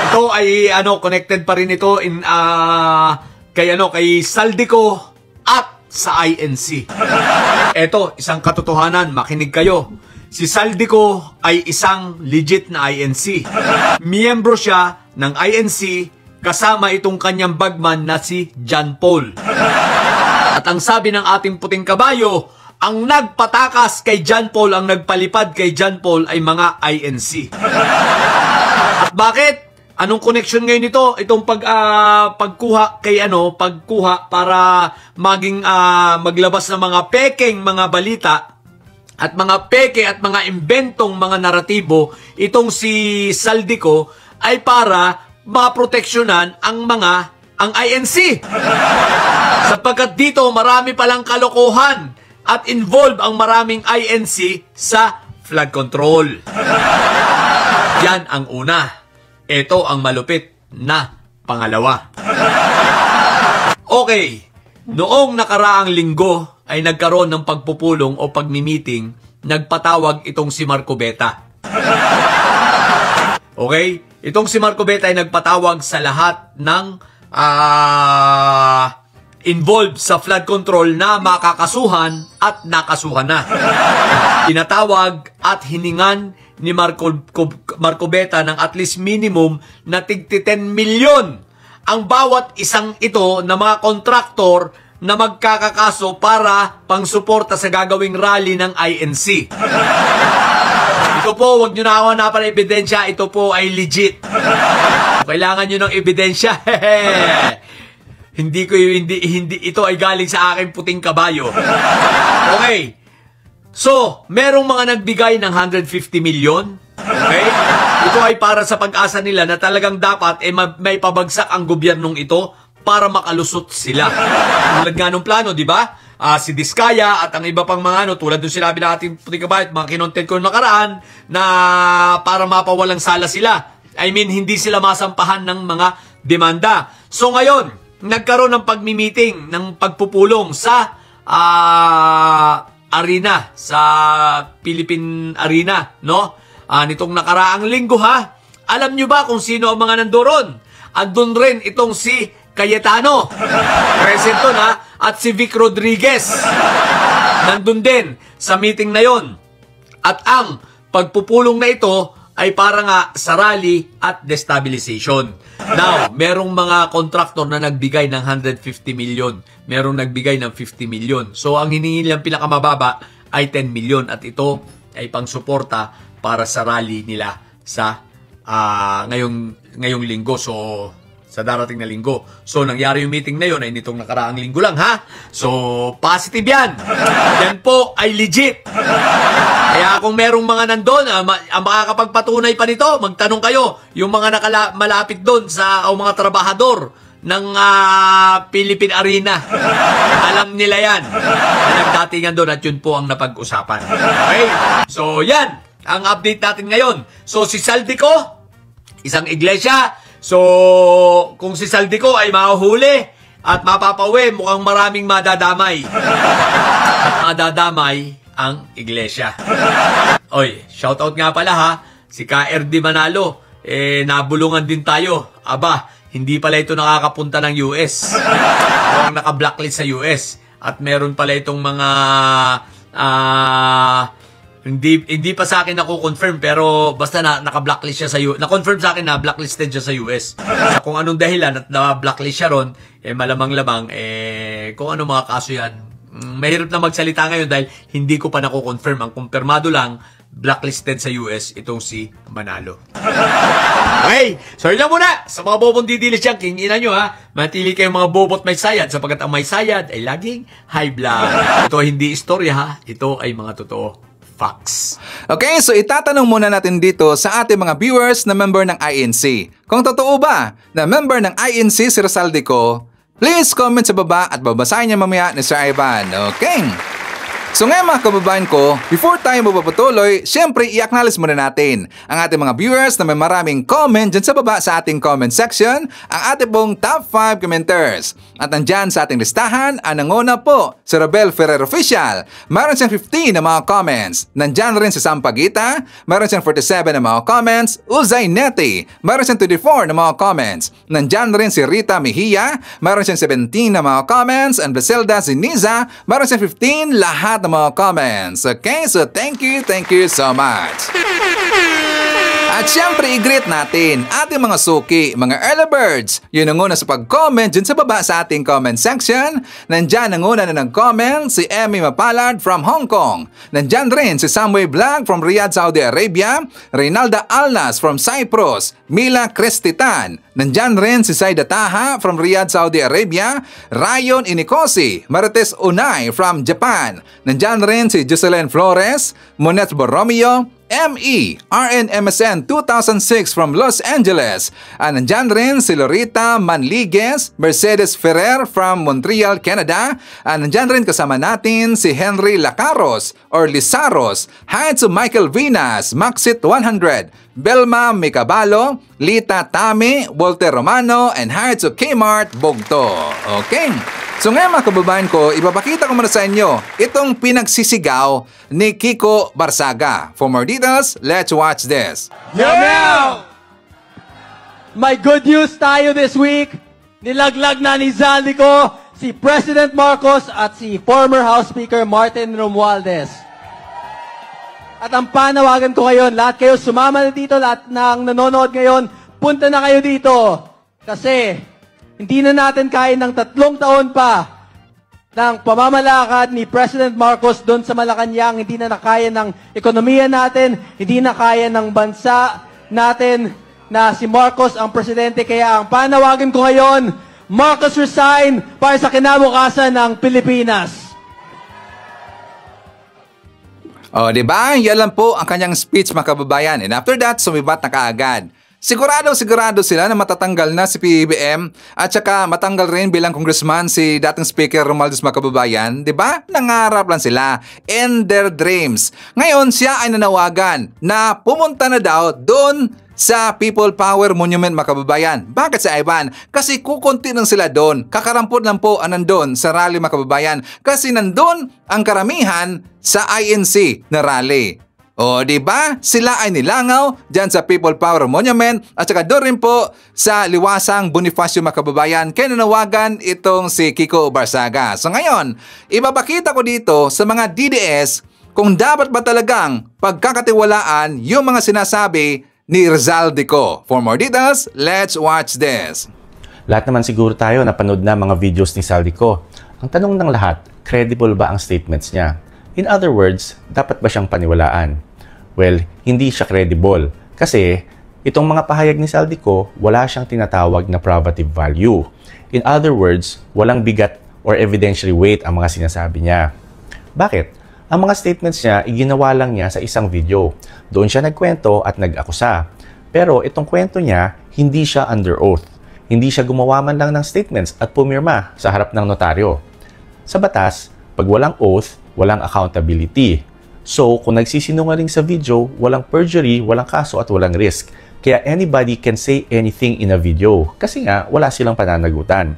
Ito ay connected pa rin ito kay Saldico at sa INC. Ito, isang katotohanan, makinig kayo. Si Saldico ay isang legit na INC. Miyembro siya ng INC kasama itong kanyang bagman na si John Paul. At ang sabi ng ating puting kabayo, ang nagpatakas kay John Paul, ang nagpalipad kay John Paul ay mga INC. At bakit? Anong connection ngayon nito? Itong pagkuha kay pagkuha para maging maglabas ng mga pekeng mga balita at mga peke at mga imbentong mga naratibo, itong si Saldico ay para maproteksyonan ang INC. Sapagkat dito marami palang kalokohan at involved ang maraming INC sa flood control. Yan ang una. Ito ang malupit na pangalawa. Okay, noong nakaraang linggo ay nagkaroon ng pagpupulong o pagmimiting, nagpatawag itong si Marcobeta. Okay, itong si Marcobeta ay nagpatawag sa lahat ng involved sa flood control na makakasuhan at nakasuhan na. Tinatawag at hiningan ni Marcobeta ng at least minimum na tigti 10 milyon ang bawat isang ito na mga kontraktor na magkakakaso para pangsuporta sa gagawing rally ng INC. Ito po, wag nyo na hanapan ng ebidensya, ito po ay legit. Kailangan nyo ng ebidensya. Hindi ito ay galing sa aking puting kabayo. Okay. So, merong mga nagbigay ng 150 milyon. Okay? Ito ay para sa pag-asa nila na talagang dapat may pabagsak ang gobyernong ito para makalusot sila. Tulad nga nung plano, di ba? Si Diskaya at ang iba pang mga tulad nung sinabi na ating puting kabayo, mga kinontent ko nakaraan na para mapawalang sala sila. I mean, hindi sila masampahan ng mga demanda. So ngayon, nagkaroon ng pagmi-meeting, ng pagpupulong sa arena, sa Philippine Arena, no? Nitong nakaraang linggo, ha? Alam nyo ba kung sino ang mga nandoon? At doon rin itong si Cayetano, present doon, ha? At si Vic Rodriguez, nandun din sa meeting na yon. At ang pagpupulong na ito ay para nga sa rally at destabilization. Now, merong mga kontraktor na nagbigay ng 150 million. Merong nagbigay ng 50 million. So, ang hiningi nilang pinakamababa ay 10 million. At ito ay pangsuporta para sa rally nila sa ngayong linggo. So, sa darating na linggo. So, nangyari yung meeting na yun ay nitong nakaraang linggo lang, ha? So, positive yan. Yan po ay legit. Kaya kung merong mga nandun, makakapagpatunay pa nito, magtanong kayo, yung mga malapit doon sa mga trabahador ng Philippine Arena. Alam nila yan. Na nagdatingan doon at yun po ang napag-usapan. Okay? So, yan. Ang update natin ngayon. So, si Saldico, isang iglesia. So, kung si Saldico ay mahuhuli at mapapauwi, mukhang maraming madadamay. At madadamay ang iglesia. Oy, shoutout nga pala, ha. Si KRD Manalo, nabulungan din tayo. Aba, hindi pala ito nakakapunta ng US. Mukhang naka-blacklist sa US. At meron pala itong mga hindi pa sa akin nako-confirm, pero basta naka-blacklist siya sa US. Na-confirm sa akin na blacklisted siya sa US. Sa kung anong dahilan at na-blacklist siya ron, malamang-lamang kung ano mga kaso yan. Mahirap na magsalita ngayon dahil hindi ko pa nako-confirm. Ang kumpirmado lang, blacklisted sa US itong si Manalo. Okay, so yun lang muna. Sa mga bobong didilis yan, kinginan nyo, ha. Matili kayong mga bobot may sayad, sapagkat ang may sayad ay laging high blood. Ito hindi istorya, ha. Ito ay mga totoo. Facts. Okay, so itatanong muna natin dito sa ating mga viewers na member ng INC. Kung totoo ba na member ng INC si Saldico, please comment sa baba at babasahin niya mamaya ni Sir Ivan. Okay? So ngayon mga kababayan ko, before tayo magpapatuloy, syempre i-acknowledge muna natin ang ating mga viewers na may maraming comment dyan sa baba sa ating comment section, ang ating pong top 5 commenters. At nandyan sa ating listahan, ang nanguna po, si Robel Ferrer Official. Meron siyang 15 na mga comments. Nandyan rin si Sam Pagita, meron siyang 47 na mga comments. Uzay Neti, meron siyang 24 na mga comments. Nandyan rin si Rita Mejia, meron siyang 17 na mga comments. And Basilda Ziniza, meron siyang 15, lahat ng mga comments. Okay, so thank you so much. At syempre, i-greet natin ating mga suki, mga early birds. Yun ang una sa pag-comment dyan sa baba sa ating comment section. Nandyan ang una na nag-comment, si Emmy Mapalad from Hong Kong. Nandyan rin si Samway Vlog from Riyadh, Saudi Arabia. Reynalda Alnas from Cyprus. Mila Cristitan. Nandyan rin si Saida Taha from Riyadh, Saudi Arabia. Rayon Inicosi. Marites Unay from Japan. Nandyan rin si Jocelyn Flores. Monet Borromeo. ME, RNMSN 2006 from Los Angeles. Nandyan rin si Lorita Manligues, Mercedes Ferrer from Montreal, Canada. Nandyan rin kasama natin si Henry Lacaros or Lizaros. Hi to Michael Vinas, Maxit 100, Belma Micabalo, Lita Tami, Walter Romano, and hi to Kmart Bogto. Okay. So ngayon mga kababayan ko, ipapakita ko muna sa inyo itong pinagsisigaw ni Kiko Barsaga. For more details, let's watch this. Yeah! May good news tayo this week. Nilaglag na ni Zaldico si President Marcos at si former House Speaker Martin Romualdez. At ang panawagan ko ngayon, lahat kayo sumama na dito, lahat ng nanonood ngayon, punta na kayo dito. Kasi hindi na natin kaya ng 3 taon pa ng pamamalakad ni President Marcos doon sa Malacanang. Hindi na nakaya ng ekonomiya natin, hindi na kaya ng bansa natin na si Marcos ang presidente. Kaya ang panawagan ko ngayon, Marcos resign para sa kinabukasan ng Pilipinas. O, diba? Yan lang po ang kanyang speech mga kababayan. And after that, sumibat na kaagad. Sigurado sila na matatanggal na si PBBM at saka matanggal rin bilang congressman si dating Speaker Romualdez mga kababayan. Diba? Nangarap lang sila in their dreams. Ngayon, siya ay nanawagan na pumunta na daw doon sa People Power Monument mga kababayan. Bakit sa Ivan? Kasi kukunti lang sila doon. Kakarampot lang po ang nandun sa rally mga kababayan. Kasi nandun ang karamihan sa INC na rally. O, diba? Sila ay nilangaw dyan sa People Power Monument at saka doon rin po sa Liwasang Bonifacio mga kababayan. Kaya nanawagan itong si Kiko Barsaga. So ngayon, ibabakita ko dito sa mga DDS kung dapat ba talagang pagkakatiwalaan yung mga sinasabi ni Rizaldico. For more details, let's watch this. Lahat naman siguro tayo napanood na mga videos ni Zaldico. Ang tanong ng lahat, credible ba ang statements niya? In other words, dapat ba siyang paniwalaan? Well, hindi siya credible. Kasi, itong mga pahayag ni Zaldico, wala siyang tinatawag na probative value. In other words, walang bigat or evidentiary weight ang mga sinasabi niya. Bakit? Ang mga statements niya, iginawa lang niya sa isang video. Doon siya nagkwento at nag-akusa. Pero itong kwento niya, hindi siya under oath. Hindi siya gumawa man lang ng statements at pumirma sa harap ng notaryo. Sa batas, pag walang oath, walang accountability. So, kung nagsisinungaling sa video, walang perjury, walang kaso at walang risk. Kaya anybody can say anything in a video. Kasi nga, wala silang pananagutan.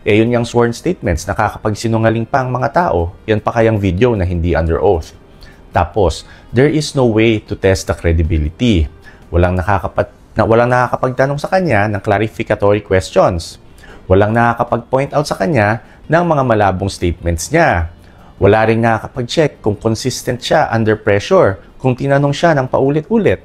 Yun yung sworn statements, nakakapagsinungaling pa ang mga tao, yan pa kayang video na hindi under oath. Tapos, there is no way to test the credibility. Walang nakakapagtanong sa kanya ng clarificatory questions. Walang nakakapag-point out sa kanya ng mga malabong statements niya. Wala rin nakakapag-check kung consistent siya under pressure kung tinanong siya ng paulit-ulit.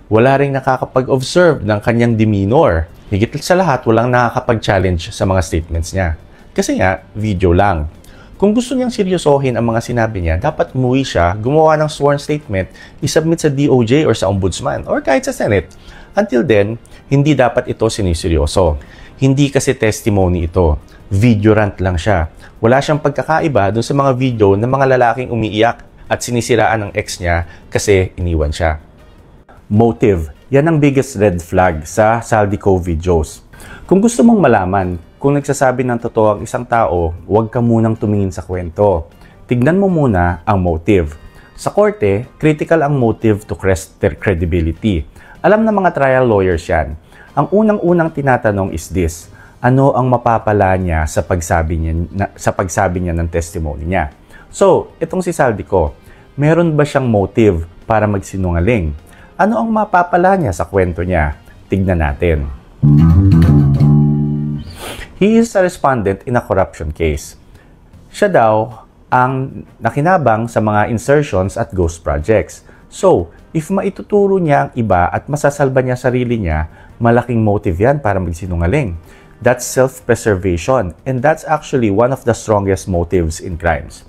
Wala rin nakakapag-observe ng kanyang demeanor. Higit sa lahat, walang nakakapag-challenge sa mga statements niya. Kasi nga, video lang. Kung gusto niyang seryosohin ang mga sinabi niya, dapat umuwi siya, gumawa ng sworn statement, isubmit sa DOJ or sa Ombudsman or kahit sa Senate. Until then, hindi dapat ito siniseryoso. Hindi kasi testimony ito. Video rant lang siya. Wala siyang pagkakaiba dun sa mga video ng mga lalaking umiiyak at sinisiraan ng ex niya kasi iniwan siya. Motive. Yan ang biggest red flag sa Zaldico videos. Kung gusto mong malaman kung nagsasabi ng totoo ang isang tao, huwag ka munang tumingin sa kwento. Tignan mo muna ang motive. Sa korte, critical ang motive to their credibility. Alam na mga trial lawyers yan. Ang unang-unang tinatanong is this: ano ang mapapala niya sa pagsabi niya ng testimony niya? So, itong si Zaldico, meron ba siyang motive para magsinungaling? Ano ang mapapala niya sa kwento niya? Tignan natin. He is a respondent in a corruption case. Siya daw ang nakinabang sa mga insertions at ghost projects. So, If maituturo niya ang iba at masasalba niya sarili niya, malaking motive yan para magsinungaling. That's self-preservation, and that's actually one of the strongest motives in crimes.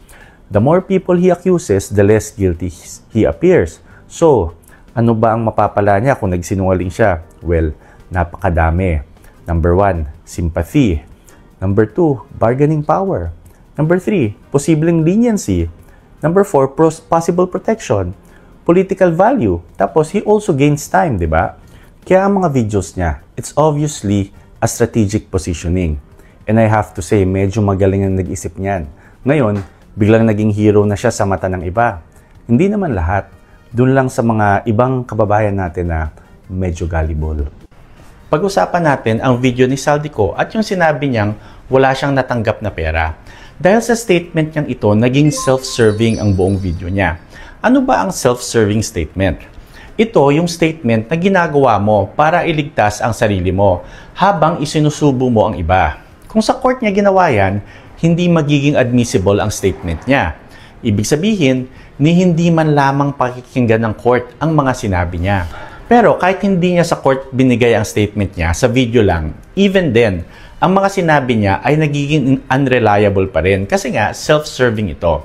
The more people he accuses, the less guilty he appears. So, ano ba ang mapapala niya kung nagsinungaling siya? Well, napakadami. Number 1, sympathy. Number 2, bargaining power. Number 3, posibleng leniency. Number 4, possible protection. Political value. Tapos, he also gains time, di ba? Kaya ang mga videos niya, it's obviously a strategic positioning. And I have to say, medyo magaling ang nag-isip niyan. Ngayon, biglang naging hero na siya sa mata ng iba. Hindi naman lahat. Doon lang sa mga ibang kababayan natin na medyo gullible. Pag-usapan natin ang video ni Saldico at yung sinabi niyang wala siyang natanggap na pera. Dahil sa statement niyang ito, naging self-serving ang buong video niya. Ano ba ang self-serving statement? Ito yung statement na ginagawa mo para iligtas ang sarili mo habang isinusubo mo ang iba. Kung sa court niya ginawa yan, hindi magiging admissible ang statement niya. Ibig sabihin, ni hindi man lamang pakikinggan ng court ang mga sinabi niya. Pero kahit hindi niya sa court binigay ang statement niya, sa video lang, even then, ang mga sinabi niya ay nagiging unreliable pa rin kasi nga self-serving ito.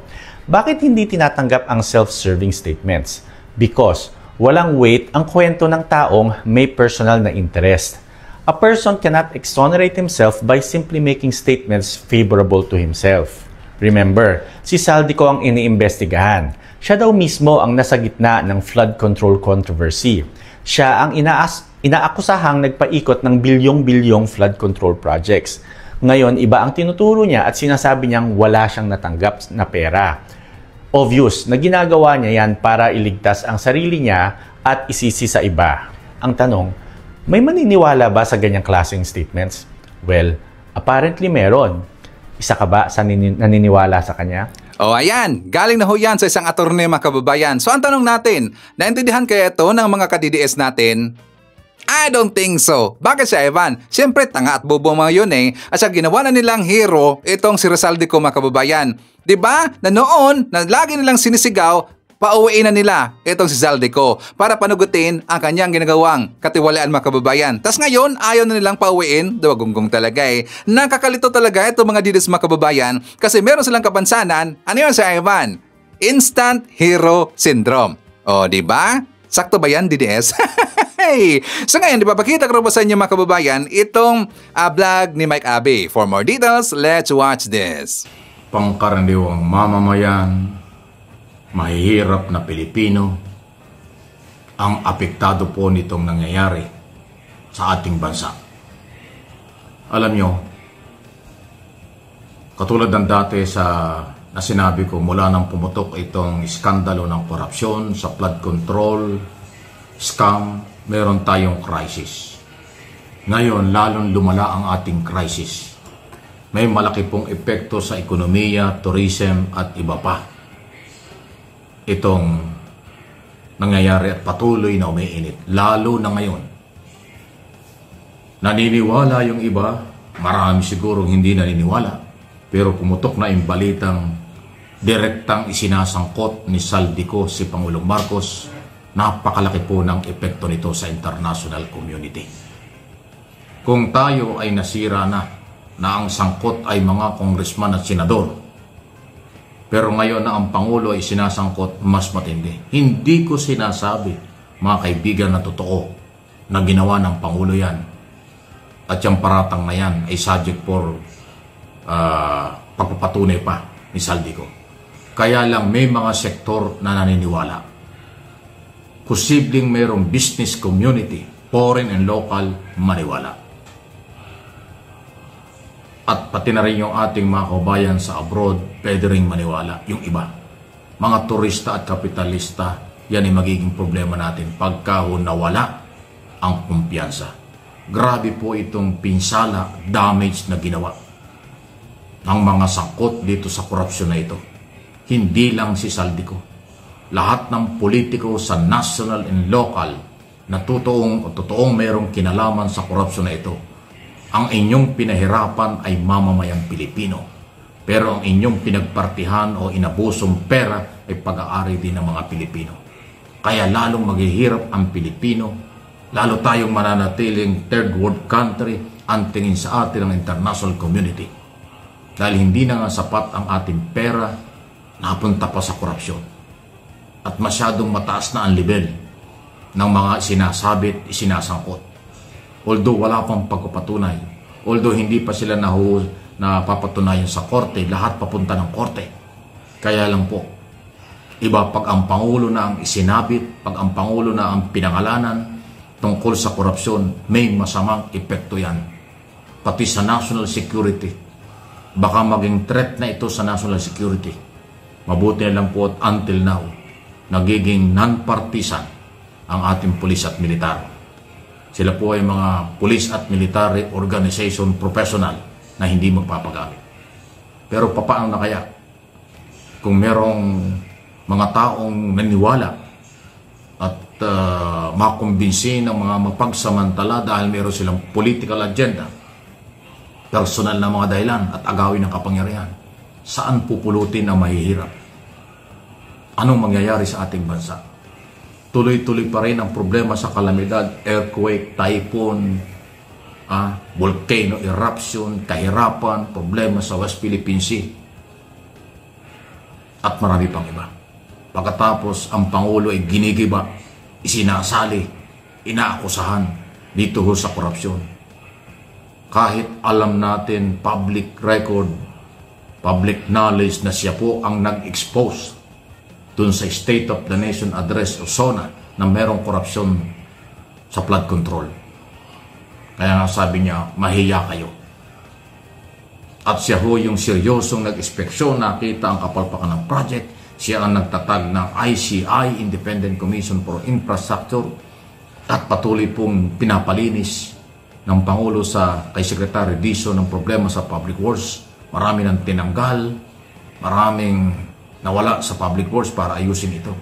Bakit hindi tinatanggap ang self-serving statements? Because walang weight ang kwento ng taong may personal na interest. A person cannot exonerate himself by simply making statements favorable to himself. Remember, si Saldico ang iniimbestigahan. Siya daw mismo ang nasa gitna ng flood control controversy. Siya ang inaakusahang nagpaikot ng bilyong-bilyong flood control projects. Ngayon, iba ang tinuturo niya at sinasabi niyang wala siyang natanggap na pera. Obvious na ginagawa niya yan para iligtas ang sarili niya at isisi sa iba. Ang tanong, may maniniwala ba sa ganyang klaseng statements? Well, apparently meron. Isa ka ba sa naniniwala sa kanya? O ayan, galing na ho yan sa isang attorney mga kababayan. So ang tanong natin, naintindihan kaya ito ng mga ka-DDS natin? I don't think so. Bakit si Evan? Siyempre, tanga at bobo mga yun eh. At sa ginawa na nilang hero, itong si Saldico mga kababayan. Diba? Na noon, na lagi nilang sinisigaw, pauwiin na nila itong si Saldico para panugutin ang kanyang ginagawang katiwalaan mga kababayan. Tas ngayon, ayaw na nilang pauwiin. Dawagunggong talaga eh. Nakakalito talaga itong mga DDS mga kababayan kasi meron silang kapansanan. Ano yun si Evan? Instant Hero Syndrome. O, diba? Sakto ba yan, DDS? Hey! So ngayon, ipapakita ko sa inyo mga kababayan itong vlog ni Mike Abe. For more details, let's watch this. Pangkaraniwang mamamayan, mahihirap na Pilipino, ang apektado po nitong nangyayari sa ating bansa. Alam nyo, katulad ng dati na sinabi ko mula nang pumutok itong iskandalo ng korupsyon sa flood control, scam, meron tayong crisis. Ngayon, lalong lumala ang ating crisis. May malaki pong epekto sa ekonomiya, tourism at iba pa. Itong nangyayari at patuloy na umiinit, lalo na ngayon. Naniniwala yung iba, marami siguro hindi naniniwala, pero pumutok na yung balitang direktang isinasangkot ni Saldico si Pangulong Marcos. Napakalaki po ng epekto nito sa international community. Kung tayo ay nasira na ang sangkot ay mga kongresman at senador, pero ngayon na ang Pangulo ay sinasangkot, mas matindi. Hindi ko sinasabi, mga kaibigan, na totoo na ginawa ng Pangulo yan. At yung paratang na yan ay subject for pagpapatunay pa ni Saldico. Kaya lang may mga sektor na naniniwala. Posibleng mayroong business community, foreign and local, maniwala. At pati na rin yung ating mga kabayan sa abroad, pwede rin maniwala yung iba. Mga turista at kapitalista, yan ay magiging problema natin pagka nawala ang kumpiyansa. Grabe po itong pinsala, damage na ginawa ng mga sangkot dito sa korupsyon na ito. Hindi lang si Saldico. Lahat ng politiko sa national and local na totoong mayroong kinalaman sa korupsyon na ito. Ang inyong pinahirapan ay mamamayang Pilipino. Pero ang inyong pinagpartihan o inabusong pera ay pag-aari din ng mga Pilipino. Kaya lalong maghihirap ang Pilipino, lalo tayong mananatiling third world country ang tingin sa atin ng international community. Dahil hindi na nga sapat ang ating pera, napunta pa sa korupsyon. At masyadong mataas na ang level ng mga sinasabit, isinasangkot. Although wala pang pagpapatunay, although hindi pa sila napapatunayan sa korte, lahat papunta ng korte. Kaya lang po, iba pag ang Pangulo na ang isinabit, pag ang Pangulo na ang pinangalanan tungkol sa korupsyon, may masamang epekto yan. Pati sa national security. Baka maging threat na ito sa national security. Mabuti na lang po at until now, nagiging non-partisan ang ating pulis at militar. Sila po ay mga police at military organization professional na hindi magpapagamit. Pero papaano na kaya kung merong mga taong naniwala at makumbinsi ng mga mapagsamantala dahil meron silang political agenda, personal na mga dahilan at agawin ng kapangyarihan, saan pupulutin ang mahihirap? Anong mangyayari sa ating bansa? Tuloy-tuloy pa rin ang problema sa kalamidad, earthquake, typhoon, volcano eruption, kahirapan, problema sa West Philippine Sea, at marami pang iba. Pagkatapos, ang Pangulo ay ginigiba, isinasali, inaakusahan dito ho sa korupsyon. Kahit alam natin, public record, public knowledge na siya po ang nag-expose dun sa State of the Nation Address o SONA na merong korupsyon sa flood control. Kaya nga sabi niya, mahiya kayo. At siya ho yung seryosong nag-inspeksyon, nakita ang kapalpakan ng project. Siya ang nagtatag ng ICI, Independent Commission for Infrastructure, at patuloy pong pinapalinis ng Pangulo kay Secretary Dizon ng problema sa public works. Marami nang tinanggal, maraming nawala sa public works para ayusin ito.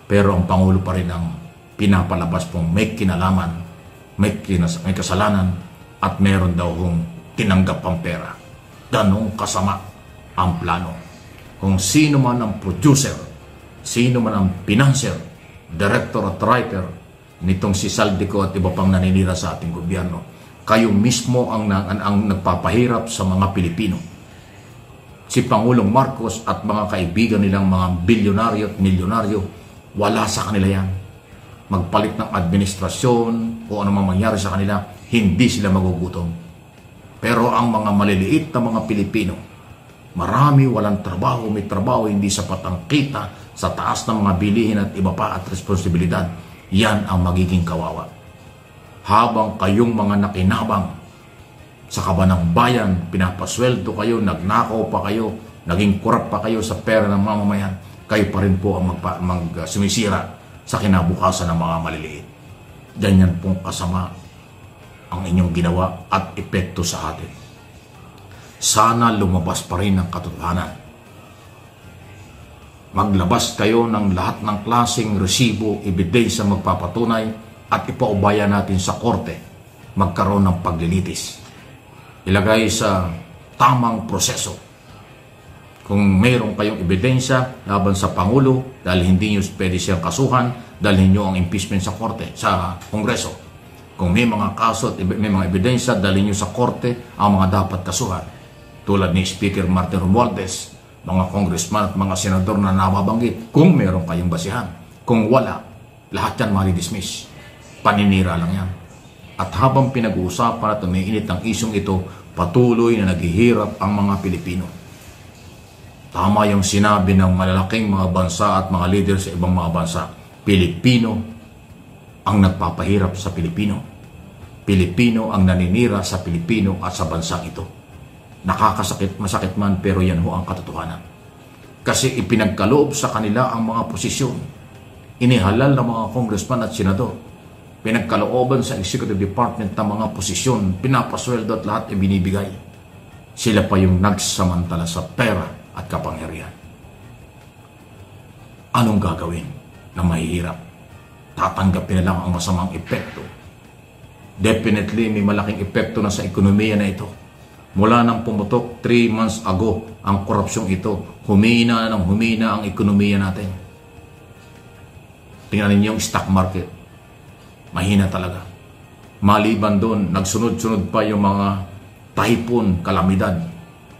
Pero ang Pangulo pa rin ang pinapalabas pong may kinalaman, may kasalanan, at meron daw hong tinanggap ang pera. Ganong kasama ang plano. Kung sino man ang producer, sino man ang financier, director at writer nitong si Saldico at iba pang naninira sa ating gobyerno, kayo mismo ang nagpapahirap sa mga Pilipino. Si Pangulong Marcos at mga kaibigan nilang mga bilyonaryo at milyonaryo, wala sa kanila yan. Magpalit ng administrasyon o ano mang mangyari sa kanila, hindi sila magugutom. Pero ang mga maliliit na mga Pilipino, marami walang trabaho, may trabaho, hindi sapat ang kita sa taas ng mga bilihin at iba pa at responsibilidad, yan ang magiging kawawa. Habang kayong mga nakinabang sa kabanang bayan, pinapasweldo kayo, nagnakaw pa kayo, naging korap pa kayo sa pera ng mamamayan, kayo pa rin po ang sumisira sa kinabukasan ng mga maliliit. Ganyan pong kasama ang inyong ginawa at epekto sa atin. Sana lumabas pa rin ang katotohanan. Maglabas kayo ng lahat ng klaseng resibo, ebidensya magpapatunay at ipaubaya natin sa korte, magkaroon ng paglilitis. Ilagay sa tamang proseso. Kung mayroon kayong ebidensya laban sa Pangulo, dahil hindi nyo pwede siyang kasuhan, dalhin nyo ang impeachment sa korte, sa Kongreso. Kung may mga kaso at may mga ebidensya, dalhin nyo sa korte ang mga dapat kasuhan. Tulad ni Speaker Martin Romualdez, mga congressman at mga senador na nababanggit, kung mayroon kayong basihan. Kung wala, lahat yan mali-dismiss. Paninira lang yan. At habang pinag-uusapan at umiinit ang isyong ito, patuloy na naghihirap ang mga Pilipino. Tama yung sinabi ng malalaking mga bansa at mga leader sa ibang mga bansa. Pilipino ang nagpapahirap sa Pilipino. Pilipino ang naninira sa Pilipino at sa bansang ito. Nakakasakit, masakit man, pero yan ho ang katotohanan. Kasi ipinagkaloob sa kanila ang mga posisyon. Inihalal ng mga congressman at senador. Pinagkalooban sa executive department ng mga posisyon, pinapasweldo at lahat ay binibigay. Sila pa yung nagsamantala sa pera at kapangyarihan. Anong gagawin na mahihirap? Tatanggapin na lang ang masamang epekto. Definitely may malaking epekto na sa ekonomiya na ito. Mula nang pumutok 3 months ago ang korupsyong ito, humina ng humina ang ekonomiya natin. Tingnan ninyo yung stock market. Mahina talaga. Maliban doon, nagsunod-sunod pa yung mga typhoon, kalamidad,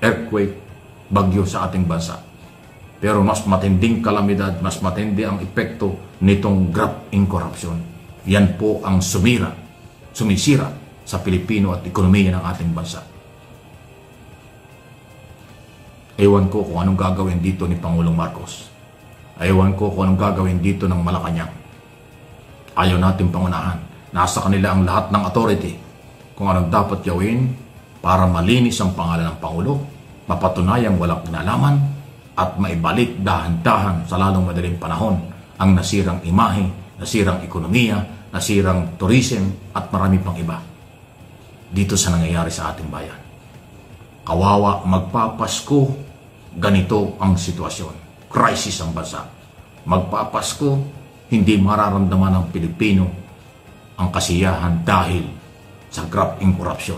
earthquake, bagyo sa ating bansa. Pero mas matinding kalamidad, mas matindi ang epekto nitong graft in corruption. Yan po ang sumisira sa Pilipino at ekonomiya ng ating bansa. Ewan ko kung anong gagawin dito ni Pangulong Marcos. Ewan ko kung anong gagawin dito ng Malacanang. Ayaw natin pangunahan. Nasa kanila ang lahat ng authority kung anong dapat gawin para malinis ang pangalan ng Pangulo, mapatunayang walang kinalaman, at maibalik dahan-dahan sa lalong madaling panahon ang nasirang imahe, nasirang ekonomiya, nasirang tourism at marami pang iba dito sa nangyayari sa ating bayan. Kawawa, magpapasko, ganito ang sitwasyon. Crisis ang bansa. Magpapasko, hindi mararamdaman ng Pilipino ang kasiyahan dahil sa graft in corruption.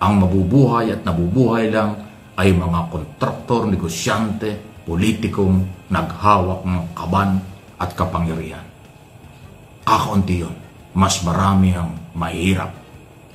Ang mabubuhay at nabubuhay lang ay mga kontraktor, negosyante, politikong naghawak ng kaban at kapangyarihan. Kakaunti yun. Mas marami ang mahirap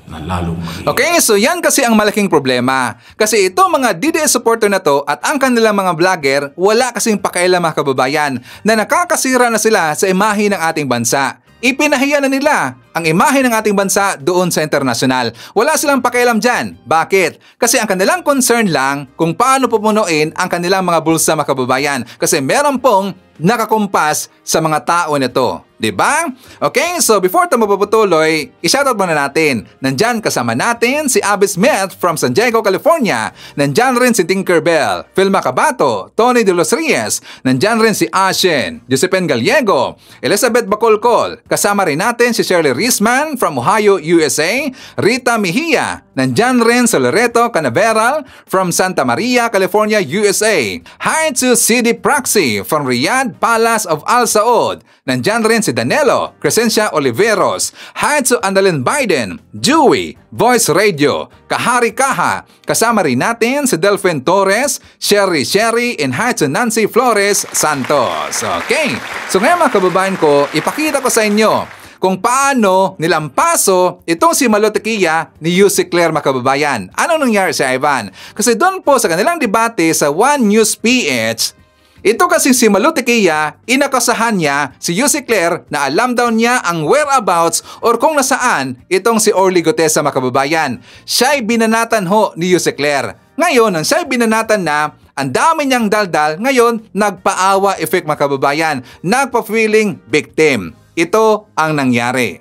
na lalong mahirap. Okay, so yan kasi ang malaking problema. Kasi ito mga DDS supporter na to at ang kanilang mga vlogger, wala kasing pakialam mga kababayan na nakakasira na sila sa imahe ng ating bansa. Ipinahiya na nila ang imahe ng ating bansa doon sa internasyonal. Wala silang pakialam dyan. Bakit? Kasi ang kanilang concern lang kung paano pupunuin ang kanilang mga bulsa mga kababayan. Kasi meron pong nakakumpas sa mga tao nito. Diba? Okay, so before tayo mapaputuloy, i-shoutout muna natin. Nandyan kasama natin si Abby Smith from San Diego, California. Nandyan rin si Tinkerbell, Filma Cabato, Tony De Los Reyes. Nandyan rin si Ashen, Josephine Gallego, Elizabeth Bacolcol. Kasama rin natin si Shirley Risman from Ohio, USA. Rita Mejia. Nandyan rin si Loreto Canaveral from Santa Maria, California, USA. Hi to CD Praxi from Riyadh Palace of Al Saud. Nandyan rin si Danilo Crescencia Oliveros. Hi to Annalyn Biden, Dewey, Voice Radio, Kahari Kaha. Kasama rin natin si Delphine Torres, Sherry, and hi to Nancy Flores Santos. Okay, so ngayon mga kababayan ko, ipakita ko sa inyo kung paano nilampaso itong si Malotequilla ni Yussi Claire mga kababayan. Ano nangyari sa Ivan? Kasi doon po sa kanilang debate sa One News PH, ito kasi si Malotequilla, inakasahan niya si Yussi Claire na alam daw niya ang whereabouts or kung nasaan itong si Orly Gutesa mga kababayan. Siya'y binanatan ho ni Yussi Claire. Ngayon, nang siya'y binanatan na, ang dami niyang daldal, ngayon nagpaawa effect mga kababayan, nagpa-feeling victim. Ito ang nangyari.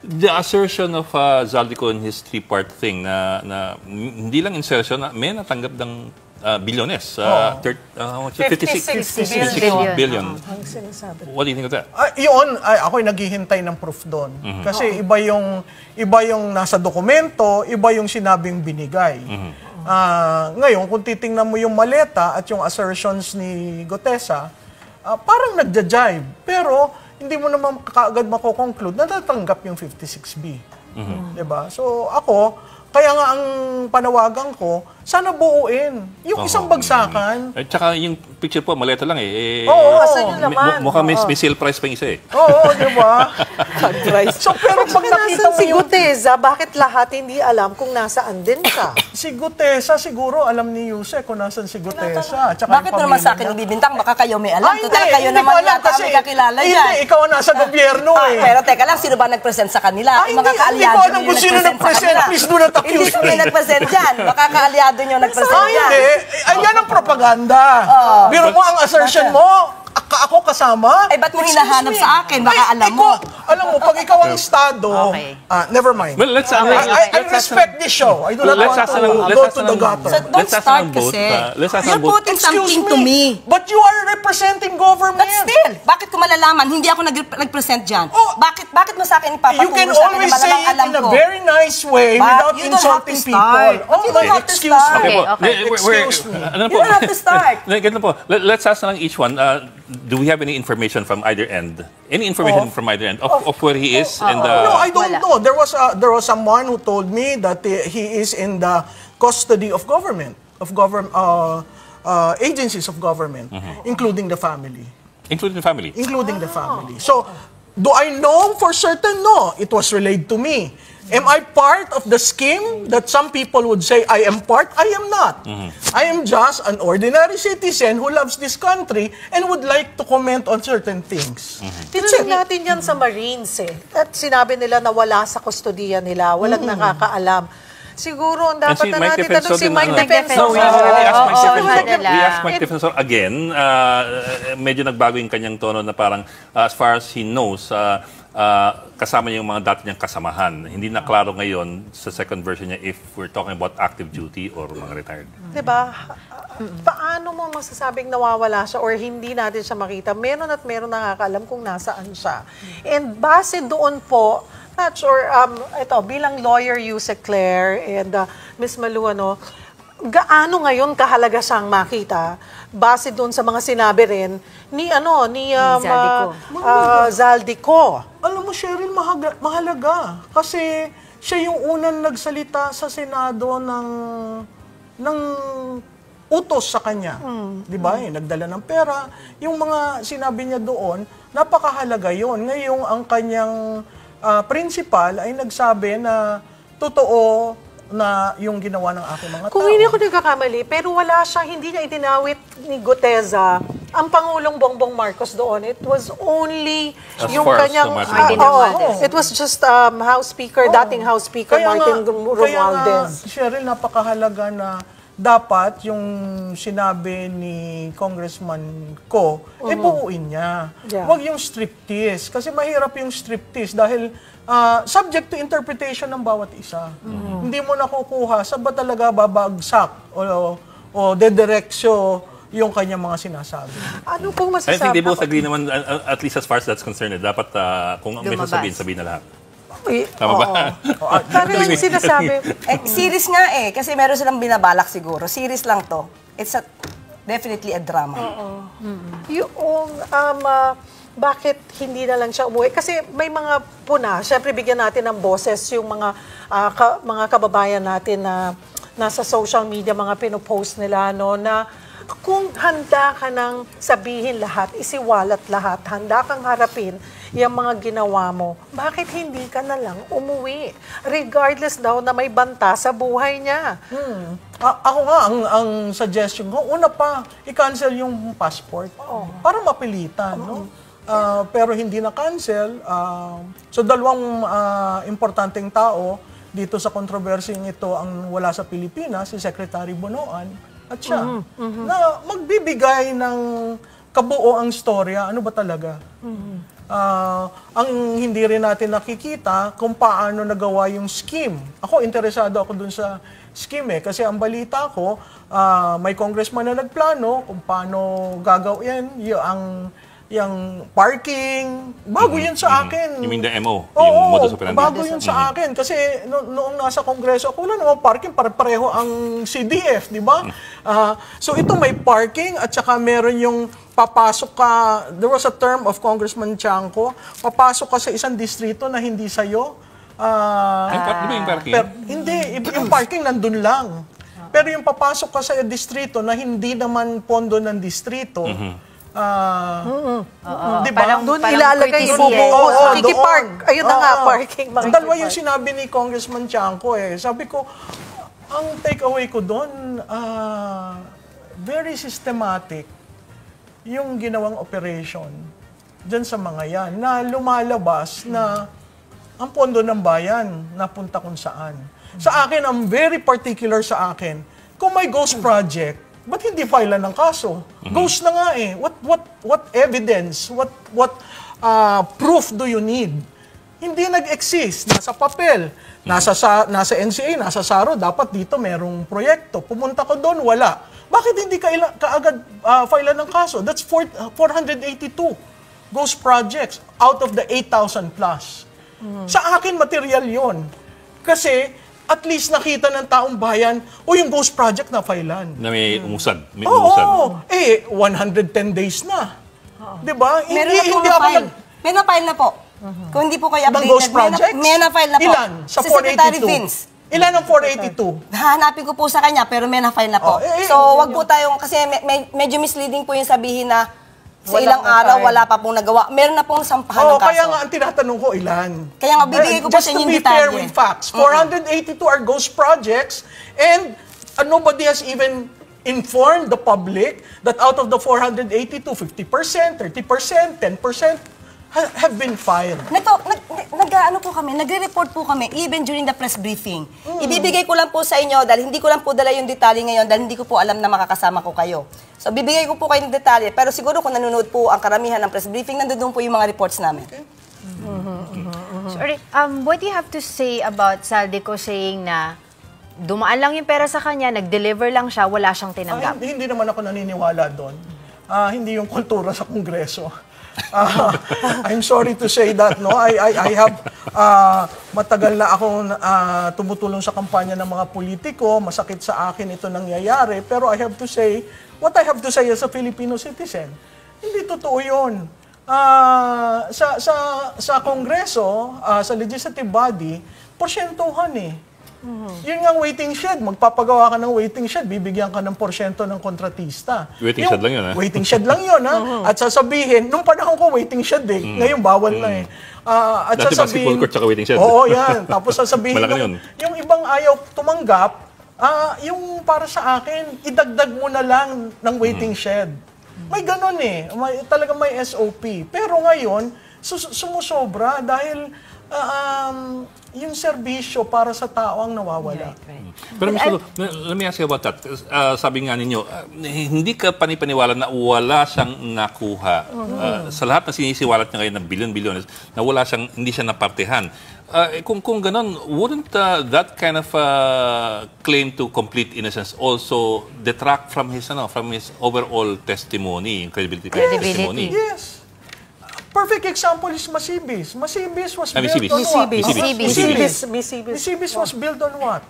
The assertion of Zaldico in his three-part thing na hindi lang insertion, may natanggap ng bilyones. 56 billion. What do you think of that? Yun, ako'y naghihintay ng proof doon. Kasi iba yung nasa dokumento, iba yung sinabing binigay. Ngayon, kung titingnan mo yung maleta at yung assertions ni Gutesa, parang nagja-jive. Pero hindi mo naman kaagad makoconclude na natanggap yung 56B. Diba? So ako, kaya nga ang panawagan ko, sana buuin. Yung isang bagsakan. At saka yung picture po, maleta lang eh. Oo. Asan yung laman? Mukhang may sale price pa yung isa eh. Oo, di ba? So, pero pag nakita mo si Gutesa, bakit lahat hindi alam kung nasaan din siya? Si Gutesa, siguro alam ni Yuse kung nasaan si Gutesa. Bakit naman sa akin ibibintang? Baka kayo may alam. Total, kayo naman yata may kakilala yan. Hindi, ikaw nasa gobyerno eh. Pero teka lang, sino ba nag-present sa kanila? Yung mga kaalyado nyo yung nag-present sa kanila. Please do not accuse me. Hindi kami nag-present dyan. Baka kaalyado nyo nag-present dyan. Hindi. Ayan ang propaganda. Biro mo ang assertion mo, ako kasama. Ay, ba't mo hinahanap sa akin? Baka alam mo. Alam mo, pag ikaw ang estado, never mind. Well, let's I respect this show. I do not want to go to the gutter. So don't start kasi. You're putting something to me. But you are representing government. But still, bakit ko malalaman? Hindi ako nag-present dyan. Bakit mo sa akin ipapaturo you can always say it in a very nice way without insulting people. You don't have to start. Excuse me. You don't have to start. Let's ask na lang each one. Do we have any information from either end? Any information from either end of where he is? No, I don't know. There was someone who told me that he is in the custody of government, agencies of government, including the family. Including the family? Including the family. So, do I know for certain? No. It was relayed to me. Am I part of the scheme that some people would say I am part? I am not. I am just an ordinary citizen who loves this country and would like to comment on certain things. Tinanong natin yan sa Marines At sinabi nila na wala sa kustodiya nila, walang nakakaalam. Siguro, dapat na natin tanong si Mike Defensor. We asked Mike Defensor again. Medyo nagbago yung kanyang tono na parang as far as he knows, kasama niya yung mga dati niyang kasamahan. Hindi na klaro ngayon sa second version niya if we're talking about active duty or mga retired. Diba? Paano mo masasabing nawawala siya or hindi natin siya makita? Meron at meron nakakaalam kung nasaan siya. And base doon po, not sure, ito, bilang lawyer Yuse Claire and Ms. Malu, gaano ngayon kahalaga siyang makita base doon sa mga sinabi rin ni Zaldico. Alam mo, Cheryl, mahalaga. Kasi siya yung unang nagsalita sa Senado ng utos sa kanya. Di ba? Nagdala ng pera. Yung mga sinabi niya doon, napakahalaga yon. Ngayong ang kanyang principal ay nagsabi na totoo na yung ginawa ng aking mga tao. Kung hindi ako nagkakamali, pero wala siya, hindi niya itinawit ni Guteza ang Pangulong Bongbong Marcos doon. It was only yung kanyang... it was just House Speaker, dating House Speaker Martin Romualdez. Kaya nga, Cheryl, napakahalaga na dapat yung sinabi ni Congressman Ko, buuin niya. Huwag yung striptease. Kasi mahirap yung striptease dahil subject to interpretation ng bawat isa. Hindi mo nakukuha sa ba talaga babagsak o dedireksyo yung kanyang mga sinasabi. Ano pong masasabi? I think they both agree naman, at least as far as that's concerned. Dapat kung may sabihin na lahat. Tama ba? Parang yung sinasabi. Series nga kasi meron silang binabalak siguro. Series lang to. It's definitely a drama. Yung, bakit hindi na lang siya umuwi? Kasi may mga puna. Siyempre, bigyan natin ng boses yung mga kababayan natin na nasa social media, mga pinopost nila, na kung handa ka nang sabihin lahat, isiwalat lahat, handa kang harapin yung mga ginawa mo, bakit hindi ka na lang umuwi? Regardless daw na may banta sa buhay niya. Ako nga, ang suggestion ko, una pa, i-cancel yung passport para mapilitan. No? Pero hindi na-cancel. So, dalawang importanteng tao dito sa kontrobersing ito ang wala sa Pilipinas, si Secretary Bonoan at siya, na magbibigay ng kabuoang storya. Ano ba talaga? Ang hindi rin natin nakikita kung paano nagawa yung scheme. Ako, interesado ako dun sa scheme kasi ang balita ko, may congressman na nagplano kung paano gagawin yung parking. Bago yun sa akin. You mean the MO? Oo, bago yun sa akin. Kasi noong nasa kongreso, ako wala naman parking, pareho ang CDF, di ba? So ito may parking at saka meron yung papasok ka, there was a term of Congressman Chanco, papasok ka sa isang distrito na hindi sa'yo. Yung parking? Hindi, yung parking nandun lang. Pero yung papasok ka sa distrito na hindi naman pondo ng distrito, diba? Doon ilalagay yung bubuo. Kikipark. Ayun na nga, parking. Dalawa yung sinabi ni Congressman Chanco Sabi ko, ang takeaway ko doon, very systematic yung ginawang operation dyan sa mga yan na lumalabas na ang pondo ng bayan napunta kung saan. Sa akin, ang very particular sa akin, kung may ghost project, ba't hindi file ng kaso? Ghost na nga What evidence? What proof do you need? Hindi nag-exist. Nasa papel. Nasa NCA, nasa SARO, dapat dito merong proyekto. Pumunta ko doon, wala. Bakit hindi kaagad file ng kaso? That's 482 ghost projects out of the 8,000 plus. Sa akin, material yon. Kasi, at least nakita ng taong bayan, yung ghost project na filean. Na may umusad. Oo. 110 days na. Diba? May na-file na po. Kung hindi po kayo updated, ghost projects? May na-file na po. Ilan? Sa si Secretary 482. Vince. Ilan ang 482? Hahanapin ko po sa kanya, pero may na-file na po. So, wag po tayong, kasi medyo misleading po yung sabihin na Sa ilang araw, wala pa pong nagawa. Meron na pong sampahan ng kaso. Kaya nga ang tinatanong ko, ilan? Kaya nga, bibigay ko po sa inyo yung detalye. Just to be fair with facts, 482 are ghost projects and nobody has even informed the public that out of the 482, 50%, 30%, 10% have been filed. Nag-ano po kami, nagre-report po kami even during the press briefing. Ibibigay ko lang po sa inyo dahil hindi ko lang po dala yung detalye ngayon dahil hindi ko po alam na makakasama ko kayo. So bibigay ko po kayo ng detalye pero siguro kung nanonood po ang karamihan ng press briefing, nandoon po yung mga reports namin. Sorry, what do you have to say about Saldico saying na dumaan lang yung pera sa kanya, nag-deliver lang siya, wala siyang tinanggap? Hindi naman ako naniniwala doon. Hindi yung kultura sa Kongreso. I'm sorry to say that, no? I have matagal na akong tumutulong sa kampanya ng mga politiko. Masakit sa akin ito nangyayari. Pero I have to say, what I have to say as a Filipino citizen, hindi totoo yun. Sa Kongreso, sa legislative body, porsyentuhan eh. Yun nga waiting shed. Magpapagawa ka ng waiting shed, bibigyan ka ng porsyento ng kontratista. Waiting shed lang yun, ha? Waiting shed lang yun, ha? At sasabihin, nung panahon ko waiting shed eh. Ngayon bawal na eh. At dati sasabihin, basketball court tsaka waiting shed. Oo, yan. Tapos sasabihin, Malaki yung ibang ayaw tumanggap, yung para sa akin, idagdag mo na lang ng waiting shed. May ganun eh. Talagang may SOP. Pero ngayon, sumusobra dahil yung serbisyo para sa tao ang nawawala. Pero Ms. Lolo, let me ask you about that. Sabi nga ninyo, hindi ka panipaniwala na wala siyang nakuha. Sa lahat na sinisiwalat niya kayo ng bilyon-bilyon, na wala siyang, hindi siya napartihan. Kung ganun, wouldn't that kind of claim to complete innocence also detract from his overall testimony, credibility testimony? Yes. Perfect example is Masibis. Masibis was built on what? Masibis was built on what?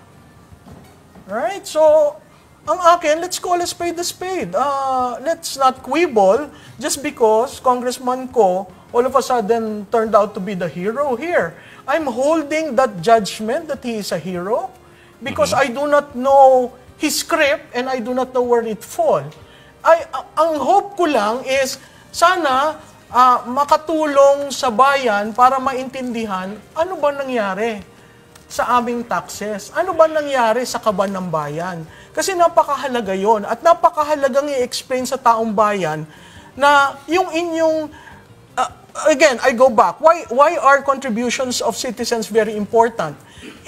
Right? So, ang akin, let's call a spade a spade. Let's not quibble just because Congressman Ko all of a sudden turned out to be the hero here. I'm holding that judgment that he is a hero because I do not know his script and I do not know where it fall. Ang hope ko lang is sana makatulong sa bayan para maintindihan ano ba nangyari sa aming taxes. Ano ba nangyari sa kaban ng bayan? Kasi napakahalaga yon at napakahalagang i-explain sa taong bayan na yung inyong again, I go back. Why are contributions of citizens very important?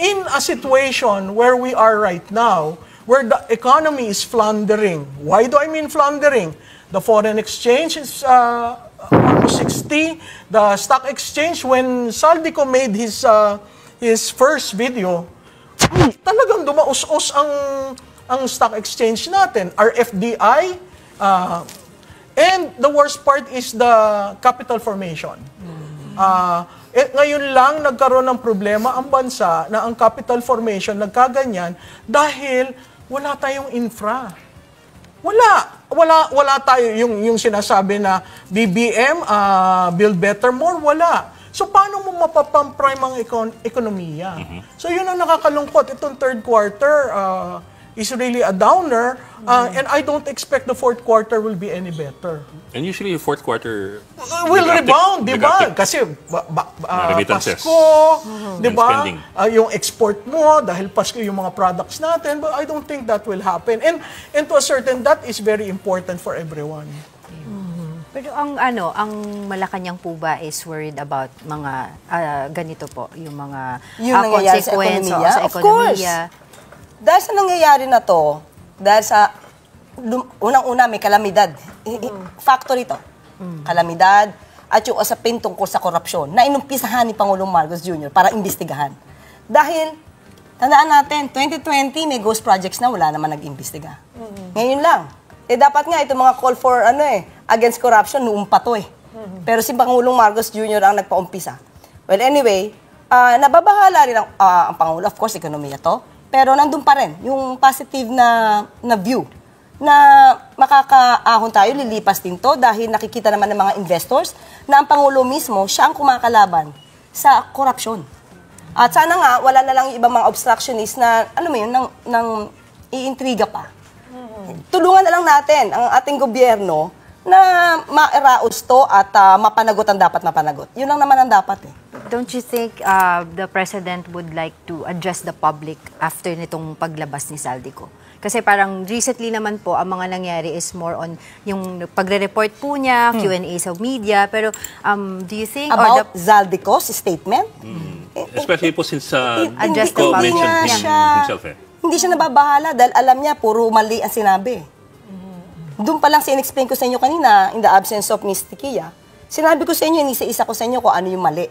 In a situation where we are right now, where the economy is floundering. Why do I mean floundering? The foreign exchange is almost 60. The stock exchange, when Saldico made his first video, talagang dumaus-us ang stock exchange natin. Our FDI, and the worst part is the capital formation. Ngayon lang nagkaroon ng problema ang bansa na ang capital formation nagkaganyan dahil wala tayong infra. Wala tayo yung sinasabi na BBM, Build Better More, wala. So paano mo mapapamprime ang ekonomiya? So yun ang nakakalungkot. Itong third quarter is really a downer and I don't expect the fourth quarter will be any better. And usually fourth quarter will rebound, di ba? Kasi Pasko, di ba? Yung export mo dahil Pasko yung mga products natin, but I don't think that will happen. And to a certain, that is very important for everyone. Pero ang Malacanang po ba is worried about mga ganito po, yung mga consequence sa ekonomiya? Of course. Dahil sa nangyayari na to, dahil sa unang-una may kalamidad. Factor ito. Kalamidad at yung usapin tungkol sa korupsyon na inumpisahan ni Pangulong Marcos Jr. para imbestigahan. Dahil, tandaan natin, 2020 may ghost projects na wala naman nag-imbestiga. Ngayon lang. Dapat nga itong mga call for against corruption noong pa to . Pero si Pangulong Marcos Jr. ang nagpa-umpisa. Well, anyway, nababahala rin ang Pangulo. Of course, ekonomiya to. Pero nandun pa rin yung positive na view na makakaahon tayo, lilipas din to dahil nakikita naman ng mga investors na ang Pangulo mismo, siya ang kumakalaban sa korupsyon. At sana nga, wala na lang yung ibang mga obstructionist na, nang iintriga pa. Tulungan na lang natin ang ating gobyerno na mairaos to at mapanagot ang dapat mapanagot. Yun lang naman ang dapat eh. Don't you think the President would like to address the public after nitong paglabas ni Zaldico? Kasi parang recently naman po, ang mga nangyari is more on yung pagre-report po niya, Q&A sa media, pero do you think... About Zaldico's statement? Especially po since Hindi mentioned himself eh. Hindi siya nababahala dahil alam niya puro mali ang sinabi. Doon pa lang in-explain ko sa inyo kanina, in the absence of Ms. Tikia, sinabi ko sa inyo, inisa-isa ko sa inyo kung ano yung mali.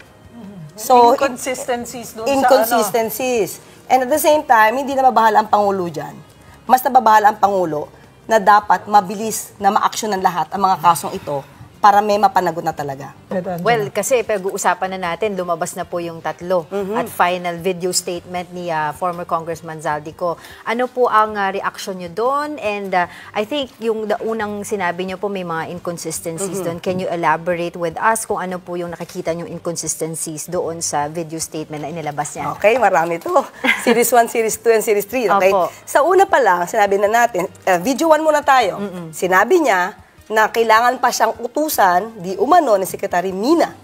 So, inconsistencies doon inconsistencies. And at the same time, hindi nababahala ang Pangulo dyan. Mas nababahala ang Pangulo na dapat mabilis na ma-action ng lahat ang mga kasong ito para may mapanagot na talaga. Well, kasi pag-uusapan na natin, lumabas na po yung tatlo at final video statement ni former Congressman Zaldico. Ano po ang reaction nyo doon? And I think yung unang sinabi nyo po may mga inconsistencies doon. Can you elaborate with us kung ano po yung nakikita nyong inconsistencies doon sa video statement na inilabas niya? Okay, marami to. Series 1, Series 2, and Series 3. Okay? Sa una pa lang, sinabi na natin, video 1 muna tayo. Sinabi niya na kailangan pa siyang utusan, di umano, ni Secretary Mina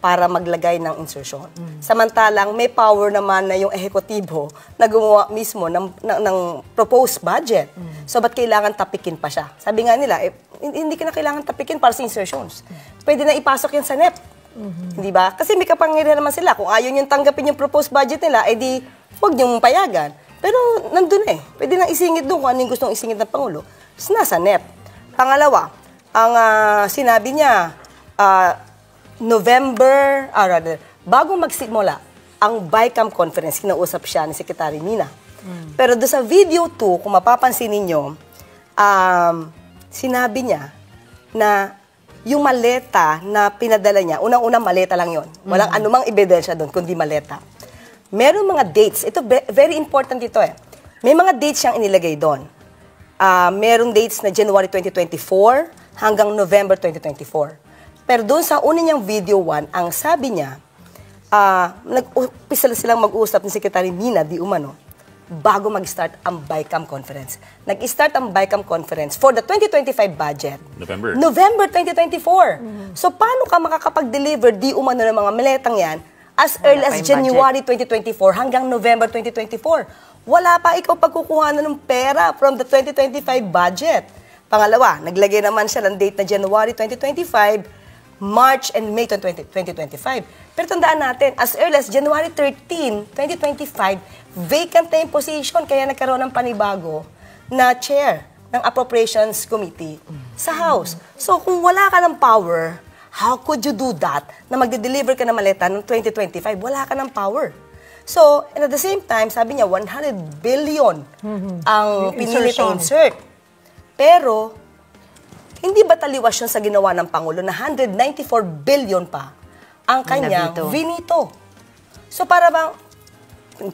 para maglagay ng insertion. Samantalang may power naman na yung ehekutibo na gumawa mismo ng proposed budget. So, ba't kailangan tapikin pa siya? Sabi nga nila, hindi ka na kailangan tapikin para sa insertions. Pwede na ipasok yan sa NEP. Hindi ba? Kasi may kapangyarihan naman sila. Kung ayaw yung tanggapin yung proposed budget nila, edi huwag niyong payagan. Pero nandun eh. Pwede nang isingit doon kung ano yung gustong isingit ng Pangulo. Nasa NEP. Pangalawa, ang sinabi niya, bago magsimula ang BICAM conference, kinausap siya ni Secretary Mina. Pero doon sa video 2, kung mapapansin ninyo, sinabi niya na yung maleta na pinadala niya, unang-unang maleta lang yon. Walang anumang ebidensya doon, kundi maleta. Meron mga dates. Ito, very important ito eh. May mga dates siyang inilagay doon. Merong dates na January 2024 hanggang November 2024. Pero doon sa una niyang video 1, ang sabi niya, nag-umpisa silang mag-usap ni Secretary Mina, di umano, bago mag-start ang BICAM conference. Nag-start ang BICAM conference for the 2025 budget. November 2024. So, paano ka makakapag-deliver di umano ng mga maletang yan as early as January 2024 hanggang November 2024? Wala pa ikaw pagkukuhanan ng pera from the 2025 budget. Pangalawa, naglagay naman siya ng date na January 2025, March and May 2025. Pero tandaan natin, as early as January 13, 2025, vacant na yung position, kaya nagkaroon ng panibago na chair ng Appropriations Committee sa House. So kung wala ka ng power, how could you do that na magde-deliver ka ng maleta ng 2025? Wala ka ng power. So, and at the same time, sabi niya, 100 billion ang pinilit na insert. Pero, hindi ba taliwas yun sa ginawa ng Pangulo na 194 billion pa ang kanyang vinito? So, para bang,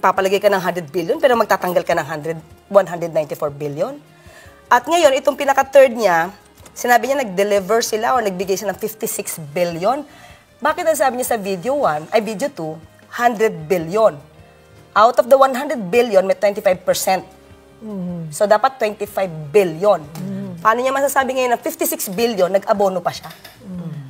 papalagay ka ng 100 billion, pero magtatanggal ka ng 194 billion? At ngayon, itong pinaka-third niya, sinabi niya, nag-deliver sila o nagbigay siya ng 56 billion. Bakit ang sabi niya sa video 1, ay video 2, 100 billion. Out of the 100 billion, may 25%. So, dapat 25 billion. Paano niya masasabi ngayon na 56 billion, nag-abono pa siya?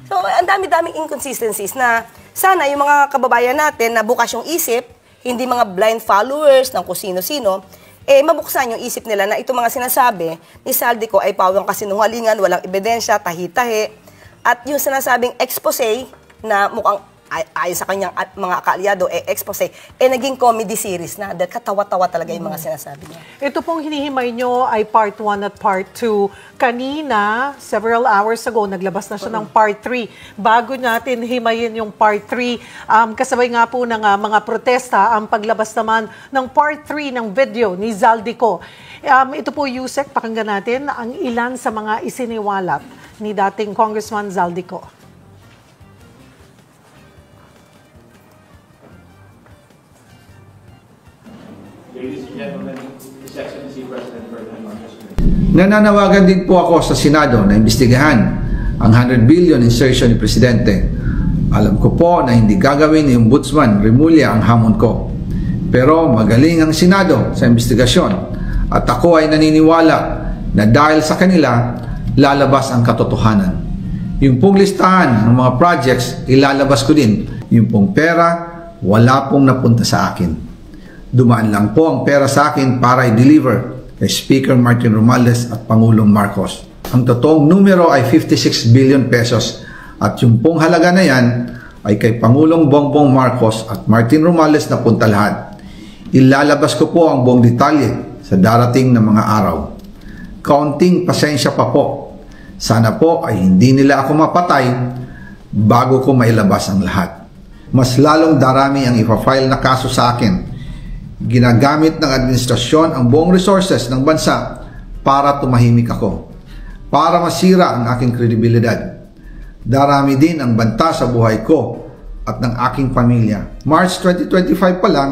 So, ang dami-daming inconsistencies na sana yung mga kababayan natin na bukas yung isip, hindi mga blind followers ng kung sino-sino, mabuksan yung isip nila na itong mga sinasabi ni Zaldico ay pawang kasinungalingan, walang ebidensya, tahi-tahi. At yung sinasabing expose na mukhang ayon sa kanyang mga kaalyado, expose, naging comedy series na. Dahil katawa-tawa talaga yung mga sinasabi niya. Ito pong hinihimay nyo ay part 1 at part 2. Kanina, several hours ago, naglabas na siya ng part 3. Bago natin himayin yung part 3, kasabay nga po ng mga protesta, ang paglabas naman ng part 3 ng video ni Zaldico. Ito po, Yusek, pakinggan natin ang ilan sa mga isiniwalat ni dating Congressman Zaldico. Ladies and gentlemen, His Excellency President Ferdinand Marcos. Nananawagan din po ako sa Senado na imbestigahan ang 100 billion insertion ni Presidente. Alam ko po na hindi gagawin ni Ombudsman Remulla ang hamon ko. Pero magaling ang Senado sa investigasyon at ako ay naniniwala na dahil sa kanila lalabas ang katotohanan. Yung pong listahan ng mga projects, ilalabas ko din. Yung pong pera, wala pong napunta sa akin. Dumaan lang po ang pera sa akin para i-deliver kay Speaker Martin Romualdez at Pangulong Marcos. Ang totoong numero ay 56 billion pesos at yung pong halaga na yan ay kay Pangulong Bongbong Marcos at Martin Romualdez na punta lahat. Ilalabas ko po ang buong detalye sa darating na mga araw. Kaunting pasensya pa po. Sana po ay hindi nila ako mapatay bago ko mailabas ang lahat. Mas lalong darami ang ipa-file na kaso sa akin. Ginagamit ng administrasyon ang buong resources ng bansa para tumahimik ako. Para masira ang aking kredibilidad. Darami din ang banta sa buhay ko at ng aking pamilya. March 2025 pa lang,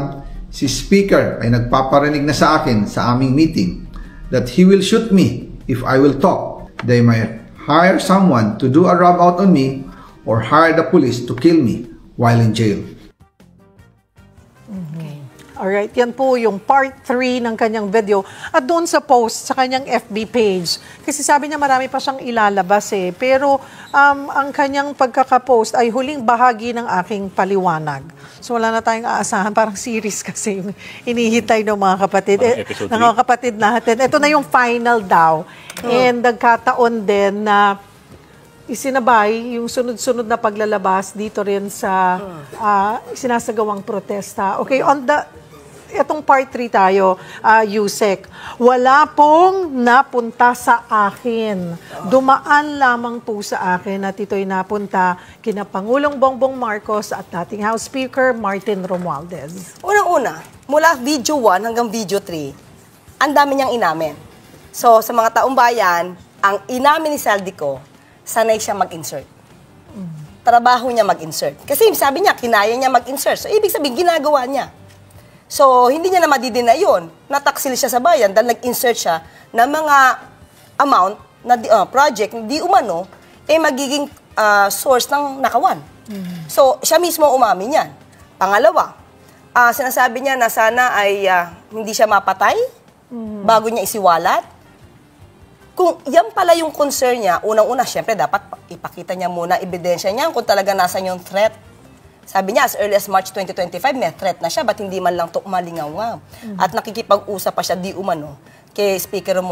si Speaker ay nagpaparinig na sa akin sa aming meeting that he will shoot me if I will talk. They might hire someone to do a rub out on me or hire the police to kill me while in jail. Alright, yan po yung part 3 ng kanyang video. At doon sa post sa kanyang FB page, kasi sabi niya marami pa siyang ilalabas eh. Pero ang kanyang pagkakapost ay huling bahagi ng aking paliwanag. So wala na tayong aasahan, parang series kasi yung inihitay ng mga kapatid. Ng mga kapatid natin. Ito na yung final daw. And nagkataon din na isinabay yung sunod-sunod na paglalabas dito rin sa sinasagawang protesta. Okay, itong part 3 tayo, Yusek. Wala pong napunta sa akin. Dumaan lamang po sa akin at ito'y napunta kina Pangulong Bongbong Marcos at dating House Speaker Martin Romualdez. Unang-una, mula video 1 hanggang video 3, ang dami niyang inamin. So, sa mga taong bayan, ang inamin ni Saldico, sanay siya mag-insert. Trabaho niya mag-insert. Kasi sabi niya, kinaya niya mag-insert. So, ibig sabihin, ginagawa niya. So, hindi niya na madidina yun. Nataksil siya sa bayan dahil nag-insert siya ng mga amount na project, di umano, magiging source ng nakawan. So, siya mismo umamin yan. Pangalawa, sinasabi niya na sana ay hindi siya mapatay bago niya isiwalat. Kung yan pala yung concern niya, unang-una, syempre, dapat ipakita niya muna, ebidensya niya kung talaga nasa yung threat. Sabi niya, as early as March 2025, may threat na siya, ba't hindi man lang malingaw? At nakikipag-usap pa siya, di umano, kay Speaker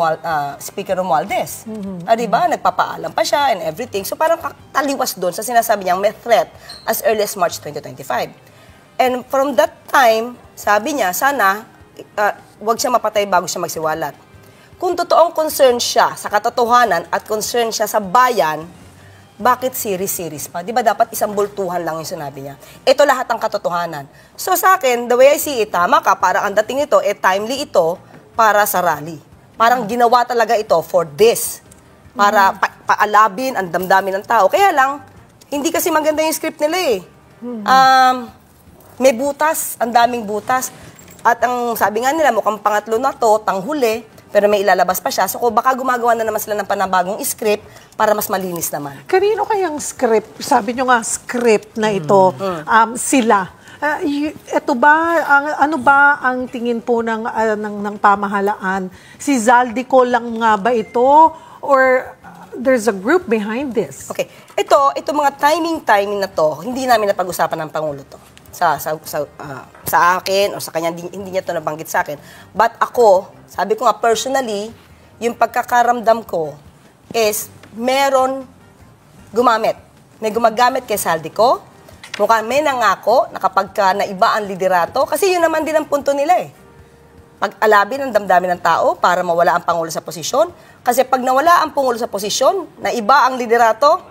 Romualdez. Diba? Nagpapaalam pa siya and everything. So parang taliwas doon sa sinasabi niya, may threat as early as March 2025. And from that time, sabi niya, sana, wag siya mapatay bago siya magsiwalat. Kung totoong concern siya sa katotohanan at concern siya sa bayan, bakit series pa? Di ba dapat isang bultuhan lang yung sinabi niya? Ito lahat ang katotohanan. So sa akin, the way I see it, tama ka, parang ang dating ito, timely ito para sa rally. Parang ginawa talaga ito for this. Para paalabin ang damdamin ng tao. Kaya lang, hindi kasi maganda yung script nila eh. May butas, ang daming butas. At ang sabi nga nila, mukhang pangatlo na to, tanghuli, pero may ilalabas pa siya. So baka gumagawa na naman sila ng panabagong script para mas malinis naman. Kanino kayang script? Sabi nyo nga, script na ito. Sila. Ito ba, ano ba ang tingin po ng pamahalaan? Si Zaldico lang nga ba ito? Or there's a group behind this? Okay. Ito mga timing na to, hindi namin napag-usapan ng Pangulo to. Sa akin o sa kanya, hindi niya to nabanggit sa akin. But ako, sabi ko nga personally, yung pagkakaramdam ko is meron gumamit. May gumagamit kay Saldico. Mukhang may nangako na kapag naiba ang liderato, kasi yun naman din ang punto nila eh. Pag-alabin ang damdamin ng tao para mawala ang Pangulo sa posisyon. Kasi pag nawala ang Pangulo sa posisyon, naiba ang liderato,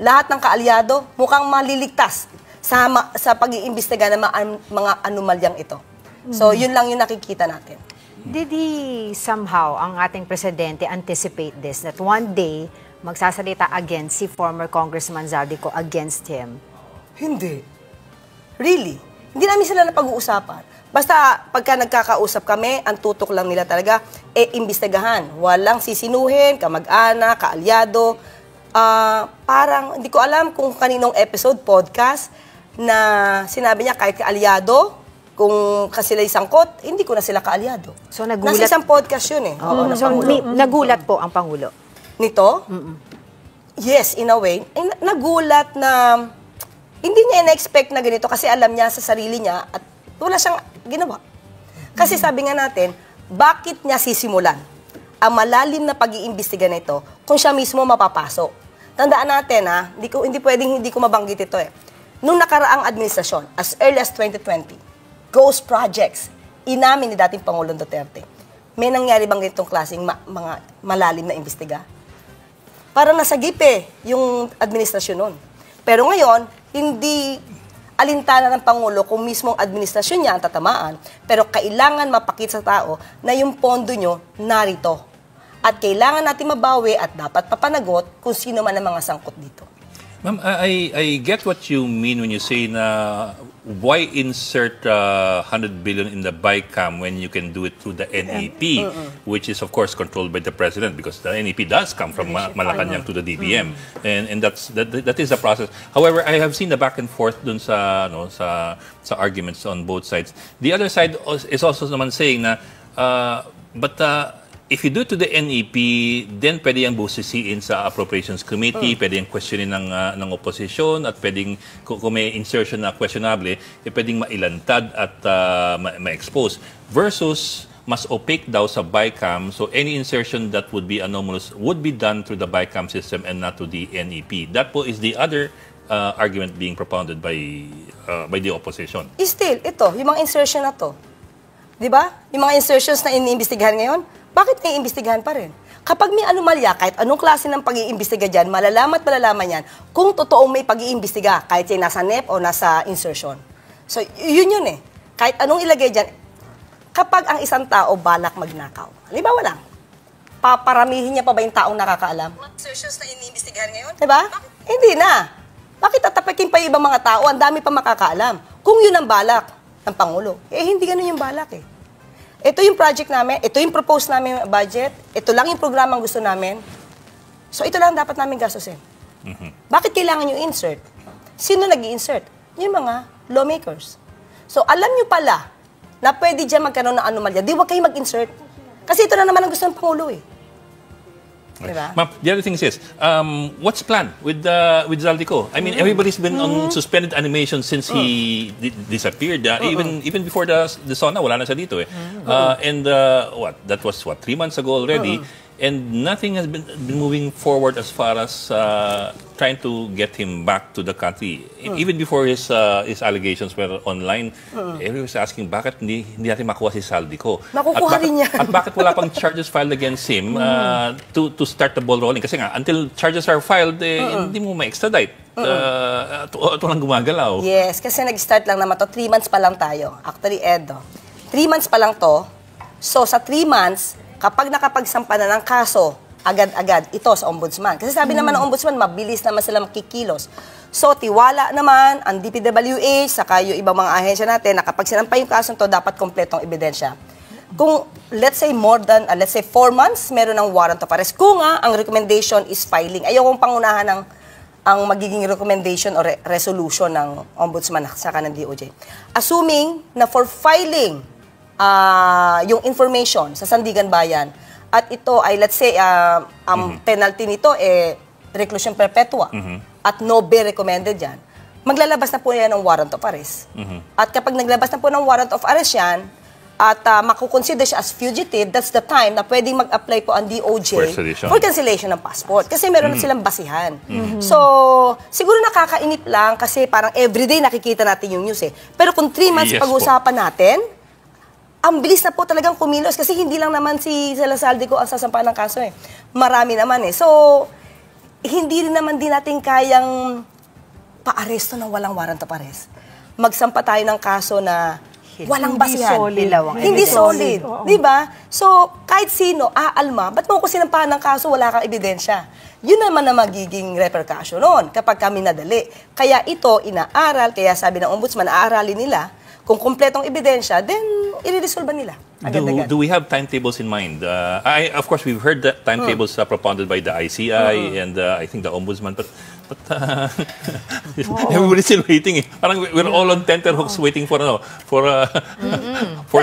lahat ng kaalyado mukhang maliligtas sa pag-iimbestiga ng mga anomalyang ito. So, yun lang yung nakikita natin. Did he somehow, ang ating presidente, anticipate this, that one day, magsasalita against si former Congressman Zaldico against him? Hindi. Really. Hindi namin sila napag-uusapan. Basta, pagka nagkakausap kami, ang tutok lang nila talaga, imbestigahan. Walang sisinuhin, kamag-anak, kaalyado. Parang, hindi ko alam kung kaninong episode, podcast, na sinabi niya kahit kaalyado, kung kasila'y sangkot, hindi ko na sila kaalyado. So nagulat. Nasa isang podcast yun eh. Nagulat po ang Pangulo. nito? Yes, in a way. Nagulat na hindi niya na-expect na ganito kasi alam niya sa sarili niya at wala siyang ginawa. Kasi sabi nga natin, bakit niya sisimulan ang malalim na pag-iimbestiga na ito kung siya mismo mapapasok? Tandaan natin hindi pwedeng hindi ko mabanggit ito Nung nakaraang administrasyon, as early as 2020, ghost projects, inamin ni dating Pangulong Duterte. May nangyari bang ganitong klaseng mga malalim na imbestiga? Para nasagip yung administrasyon nun. Pero ngayon, hindi alintana ng Pangulo kung mismong administrasyon niya ang tatamaan, pero kailangan mapakita sa tao na yung pondo nyo narito. At kailangan natin mabawi at dapat papanagot kung sino man ang mga sangkot dito. Ma'am, I get what you mean when you say na why insert 100 billion in the BICAM when you can do it through the NEP, which is of course controlled by the President because the NEP does come from Malacanang to the DBM, and that is the process. However, I have seen the back and forth dun sa arguments on both sides. The other side is also naman saying na if you do it to the NEP, then pwede yung busisiin sa Appropriations Committee, pwede yung questionin ng opposition, at pwedeng, kung may insertion na questionable, pwedeng mailantad at ma-expose. Versus, mas opaque daw sa BICAM, so any insertion that would be anomalous would be done through the BICAM system and not to the NEP. That po is the other argument being propounded by the opposition. Still, ito, yung mga insertion na to, di ba? Yung mga insertions na iniimbestigahan ngayon, bakit naiimbestigahan pa rin? Kapag may anomalya, kahit anong klase ng pag-iimbestiga dyan, malalaman yan kung totoong may pag-iimbestiga, kahit yung nasa NEP o nasa insertion. So, yun Kahit anong ilagay dyan, kapag ang isang tao balak magnakaw, halimbawa lang, paparamihin niya pa ba yung taong nakakaalam? Insertions na iniimbestigahan ngayon? Diba? Hindi na. Bakit tatapakin pa yung ibang mga tao? Ang dami pa makakaalam. Kung yun ang balak ng Pangulo, hindi ganun yung balak Ito yung project namin, ito yung proposed namin budget, ito lang yung programang gusto namin. So ito lang dapat namin gastusin. Bakit kailangan yung insert? Sino nag-i-insert? Yung mga lawmakers. So alam nyo pala na pwede dyan magkaroon ng anomalya, di wag kayo mag-insert. Kasi ito na naman ang gusto ng Pangulo Diba? Ma'am, the other thing is, what's planned with Zaldico? I mean, everybody's been on suspended animation since he disappeared. Even before the SONA, wala na siya dito And that was 3 months ago already. And nothing has been moving forward as far as trying to get him back to the country. Even before his allegations were online, everyone was asking, bakit hindi natin makuha si Zaldico? Makukuha rin niya. At bakit wala pang charges filed against him to start the ball rolling? Kasi nga, until charges are filed, hindi mo ma-extradite. Ito lang gumagalaw. Yes, kasi nag-start lang naman to. 3 months pa lang tayo. Actually, 3 months pa lang to. So, sa 3 months, kapag nakapagsampa na ng kaso, agad-agad ito sa ombudsman. Kasi sabi naman ng ombudsman, mabilis naman sila makikilos. So, tiwala naman ang DPWH, saka yung ibang mga ahensya natin, na kapag sinampa yung kaso to, dapat kompletong ebidensya. Kung, let's say, 4 months, meron ng warrant of arrest. Kung ang recommendation is filing. Ayokong pangunahan ang magiging recommendation or resolution ng ombudsman saka ng DOJ. Assuming na for filing yung information sa Sandigan Bayan at ito ay let's say ang penalty nito reclusion perpetua at no bail recommended yan, maglalabas na po yan ng warrant of arrest. At kapag naglabas na po ng warrant of arrest yan at makukonsider siya as fugitive, that's the time na pwedeng mag-apply po ang DOJ for cancellation ng passport kasi meron na silang basihan. So, siguro nakakainip lang kasi parang everyday nakikita natin yung news Pero kung 3 months pag-usapan natin, ang bilis na po talagang kumilos kasi hindi lang naman si Zaldico ang sasampahan ng kaso Marami naman So, hindi rin naman din natin kayang pa-aresto ng walang warrant of arrest. Magsampa tayo ng kaso na walang basihan. Hindi solid. Diba? So, kahit sino, aalma, ba't mo ko sinampahan ng kaso, wala kang ebidensya? Yun naman na magiging repercussion noon kapag kami nadali. Kaya ito, inaaral, kaya sabi ng ombudsman, aaralin nila, kung kompletong ebidensya, then i-resolve nila. Do we have timetables in mind? Of course, we've heard that timetables propounded by the ICI and I think the Ombudsman, but everybody's still waiting. Parang we're all on tenterhooks waiting for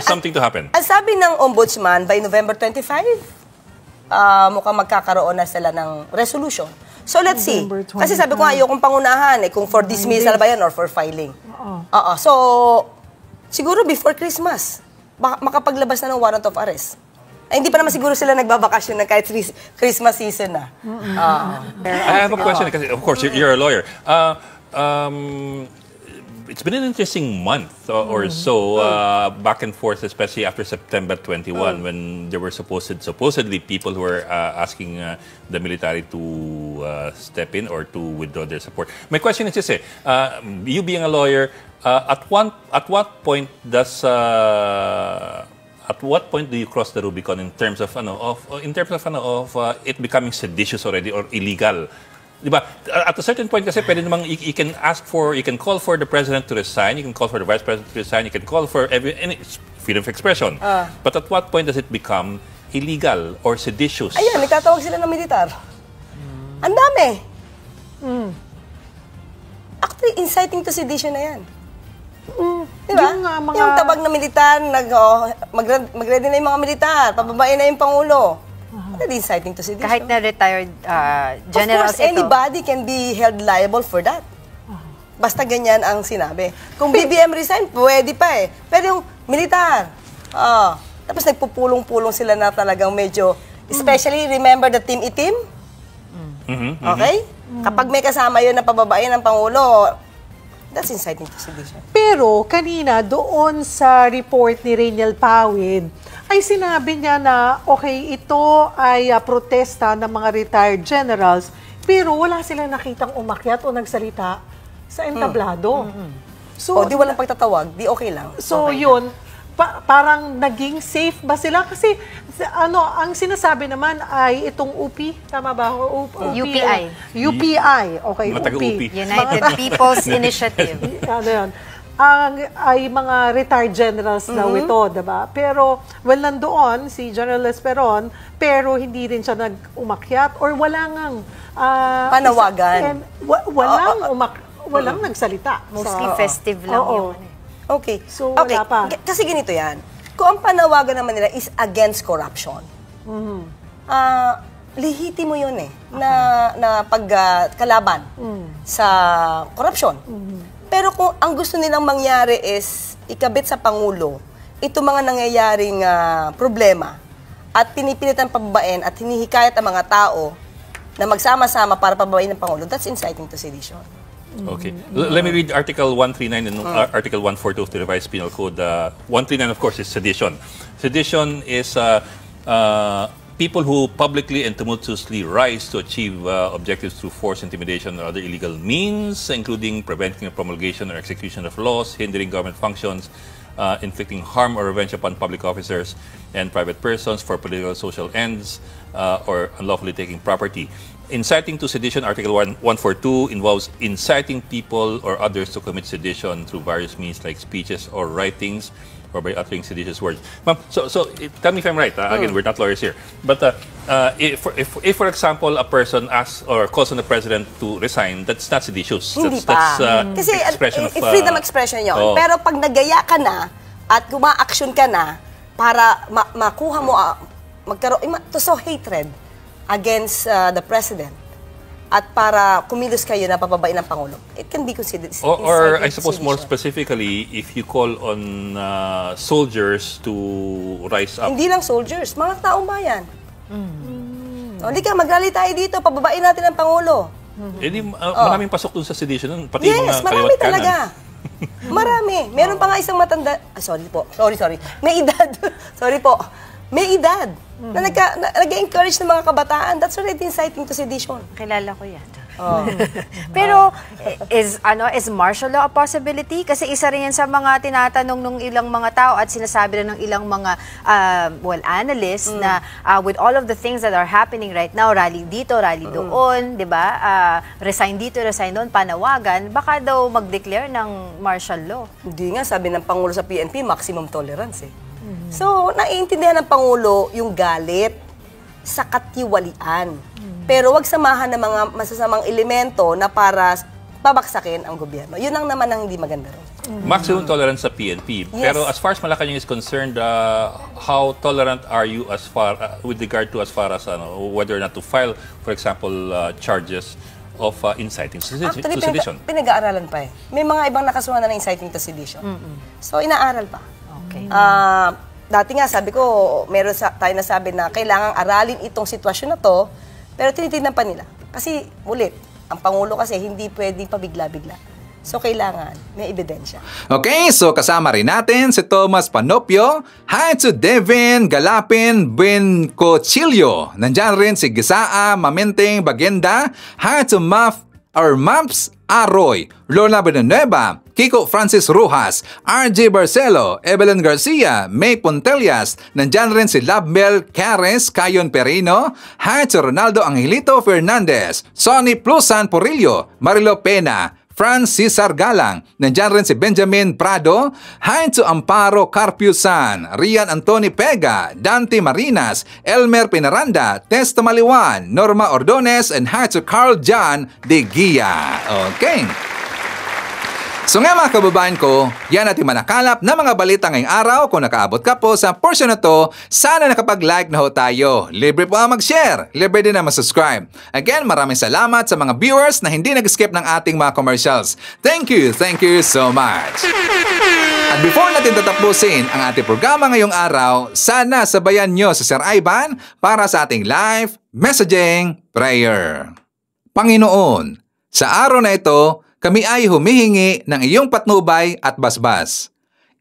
something to happen. Ang sabi ng Ombudsman, by November 25, mukhang magkakaroon na sila ng resolution. So let's see. Kasi sabi ko nga, ayokong pangunahan kung for dismissal ba yan or for filing. Oo. So, siguro before Christmas, makapaglabas na ng warrant of arrest. Ay, hindi pa naman siguro sila nagbabakasyon na kahit Christmas season na. I have a question because, of course, you're a lawyer. It's been an interesting month or so, back and forth, especially after September 21, when there were supposedly people who were asking the military to step in or to withdraw their support. My question is this: you being a lawyer, at what point do you cross the Rubicon in terms of it becoming seditious already or illegal? Diba? At a certain point kasi pwede namang you can call for the president to resign, you can call for the vice president to resign, you can call for any freedom of expression. But at what point does it become illegal or seditious? Ayan, nagtatawag sila ng militar. Ang dami. Actually, inciting to sedition na yan. Diba? Yung tabag na militar, mag-ready na yung mga militar, pababain na yung Pangulo. Inciting to sedition. Kahit na retired generals ito. Of course, anybody can be held liable for that. Basta ganyan ang sinabi. Kung BBM resign, pwede pa eh. Pero yung militar, tapos nagpupulong-pulong sila na talagang medyo, especially, remember the Team Itim? Okay? Kapag may kasama yun na pababain ng Pangulo, that's inciting to sedition. Pero kanina, doon sa report ni Rainiel Pawid, ay sinabi niya na, okay, ito ay protesta ng mga retired generals, pero wala silang nakitang umakyat o nagsalita sa entablado. So, di walang pagtatawag, di okay lang. So, yun, parang naging safe ba sila? Kasi, ang sinasabi naman ay itong UP, tama ba? UPI. UPI, okay, UP. United People's Initiative. Ano yun? Ay mga retired generals daw ito, diba? Pero, nandoon si General Esperon, pero hindi rin siya nag-umakyat or wala ngang panawagan. Walang nagsalita. Mostly festive lang yun. Okay. So, wala pa. Kasi ganito yan. Kung ang panawagan naman nila is against corruption, lihiti mo yun na pagkalaban sa corruption. Pero kung ang gusto nilang mangyari is ikabit sa Pangulo, ito mga nangyayaring problema at pinipilitan pababain at hinihikayat ang mga tao na magsama-sama para pababain ng Pangulo, that's inciting to sedition. Okay. Let me read Article 139 and Article 142 of the Revised Penal Code. 139, of course, is sedition. Sedition is people who publicly and tumultuously rise to achieve objectives through force, intimidation, or other illegal means, including preventing the promulgation or execution of laws, hindering government functions, inflicting harm or revenge upon public officers and private persons for political social ends, or unlawfully taking property. Inciting to sedition, Article 142, involves inciting people or others to commit sedition through various means like speeches or writings, or by uttering seditious words. Ma'am, so tell me if I'm right. Again, we're not lawyers here. But if, for example, a person asks or calls on the president to resign, that's not seditious. Hindi that's Kasi expression of freedom expression yun. Pero pag nagaya ka na at guma-action ka na para makuha mo, magkaroon, to sow hatred against the president at para kumilos kayo na pababain ng Pangulo, it can be considered or I suppose more specifically, if you call on soldiers to rise up. Hindi lang soldiers, mga taong bayan. Hindi ka, magrally tayo dito, pababain natin ang Pangulo. Maraming pasok dun sa sedition, pati yes, mga marami talaga. Marami. Meron pa nga isang matanda, sorry. May edad. Sorry po. May edad na nag-encourage ng mga kabataan. That's already inciting to sedition. Kilala ko yan. Pero, is martial law a possibility? Kasi isa rin yan sa mga tinatanong ng ilang mga tao at sinasabi rin ng ilang mga, analysts na with all of the things that are happening right now, rally dito, rally doon, di ba? Resign dito, resign doon, panawagan, baka daw mag-declare ng martial law. Hindi nga, sabi ng Pangulo sa PNP, maximum tolerance eh. So, naiintindihan ng Pangulo yung galit sa katiwalian. Pero wag samahan ng mga masasamang elemento na para babaksakin ang gobyerno. Yun ang naman ang hindi maganda ron. Maximum tolerance sa PNP. Yes. Pero as far as Malacanang is concerned, how tolerant are you as far with regard to as whether or not to file, for example, charges of inciting to Actually, sedition? pinag-aaralan pa eh. May mga ibang nakasuhan na inciting to sedition. So, inaaral pa. Okay. Dati nga, sabi ko, meron tayo nasabi na kailangang aralin itong sitwasyon na to, pero tinitignan pa nila. Kasi, ulit, ang Pangulo kasi hindi pwedeng pabigla-bigla. So, kailangan may ebidensya. Okay, so kasama rin natin si Thomas Panopio. Hi to Devin Galapin Bencochillo. Nandyan rin si Gisaa Mamenteng Bagenda. Hi to Maps Aroy, Lola Benueva, Kiko Francis Rujas, RJ Barcelo, Evelyn Garcia, May Pontelias. Nandyan rin si Labmel Cares, Cayon Perino. Hi to Ronaldo Angelito Fernandez, Sonny Plusan Porillo, Marilo Pena, Francis Galang. Nandyan rin si Benjamin Prado. Hi to Amparo Carpiusan, Rian Antoni Pega, Dante Marinas, Elmer Pinaranda, Testa Maliwan, Norma Ordones, and hi to Carl John de Guia. Okay. So nga mga kababayan ko, yan ating manakalap na mga balita ngayong araw. Kung nakaabot ka po sa portion na to, sana nakapag-like na ho tayo. Libre po ang mag-share. Libre din na mag-subscribe. Again, maraming salamat sa mga viewers na hindi nag-skip ng ating mga commercials. Thank you so much. At before natin tatapusin ang ating programa ngayong araw, sana sabayan nyo sa Sir Ivan para sa ating live messaging prayer. Panginoon, sa araw na ito, kami ay humihingi ng iyong patnubay at basbas.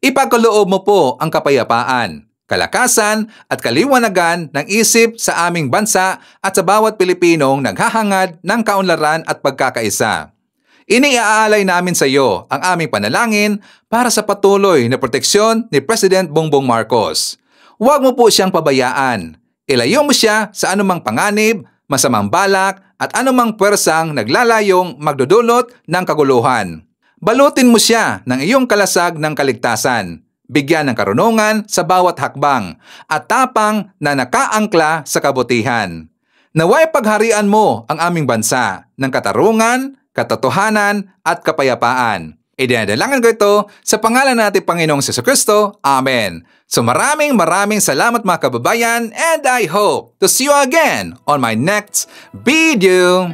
Ipagkaloob mo po ang kapayapaan, kalakasan at kaliwanagan ng isip sa aming bansa at sa bawat Pilipinong naghahangad ng kaunlaran at pagkakaisa. Iniaalay namin sa iyo ang aming panalangin para sa patuloy na proteksyon ni President Bongbong Marcos. Huwag mo po siyang pabayaan. Ilayo mo siya sa anumang panganib, masamang balak, at anumang puwersang naglalayong magdudulot ng kaguluhan. Balutin mo siya ng iyong kalasag ng kaligtasan, bigyan ng karunungan sa bawat hakbang, at tapang na nakaangkla sa kabutihan. Naway pagharian mo ang aming bansa ng katarungan, katotohanan, at kapayapaan. Idinadalangin ko ito sa pangalan natin Panginoong Jesucristo. Amen. So maraming salamat mga kababayan, and I hope to see you again on my next video.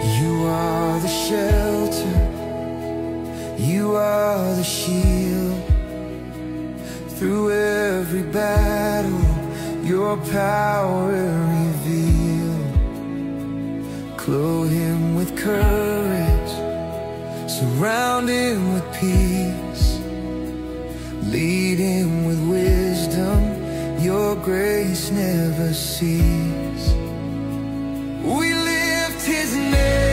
You are the shelter, you are the shield. Through every battle, your power revealed. Clothe him with courage, surround him with peace. Lead him with wisdom, your grace never cease. We lift his name.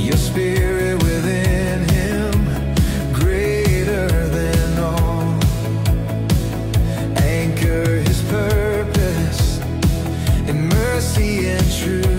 Your spirit within him, greater than all. Anchor his purpose in mercy and truth.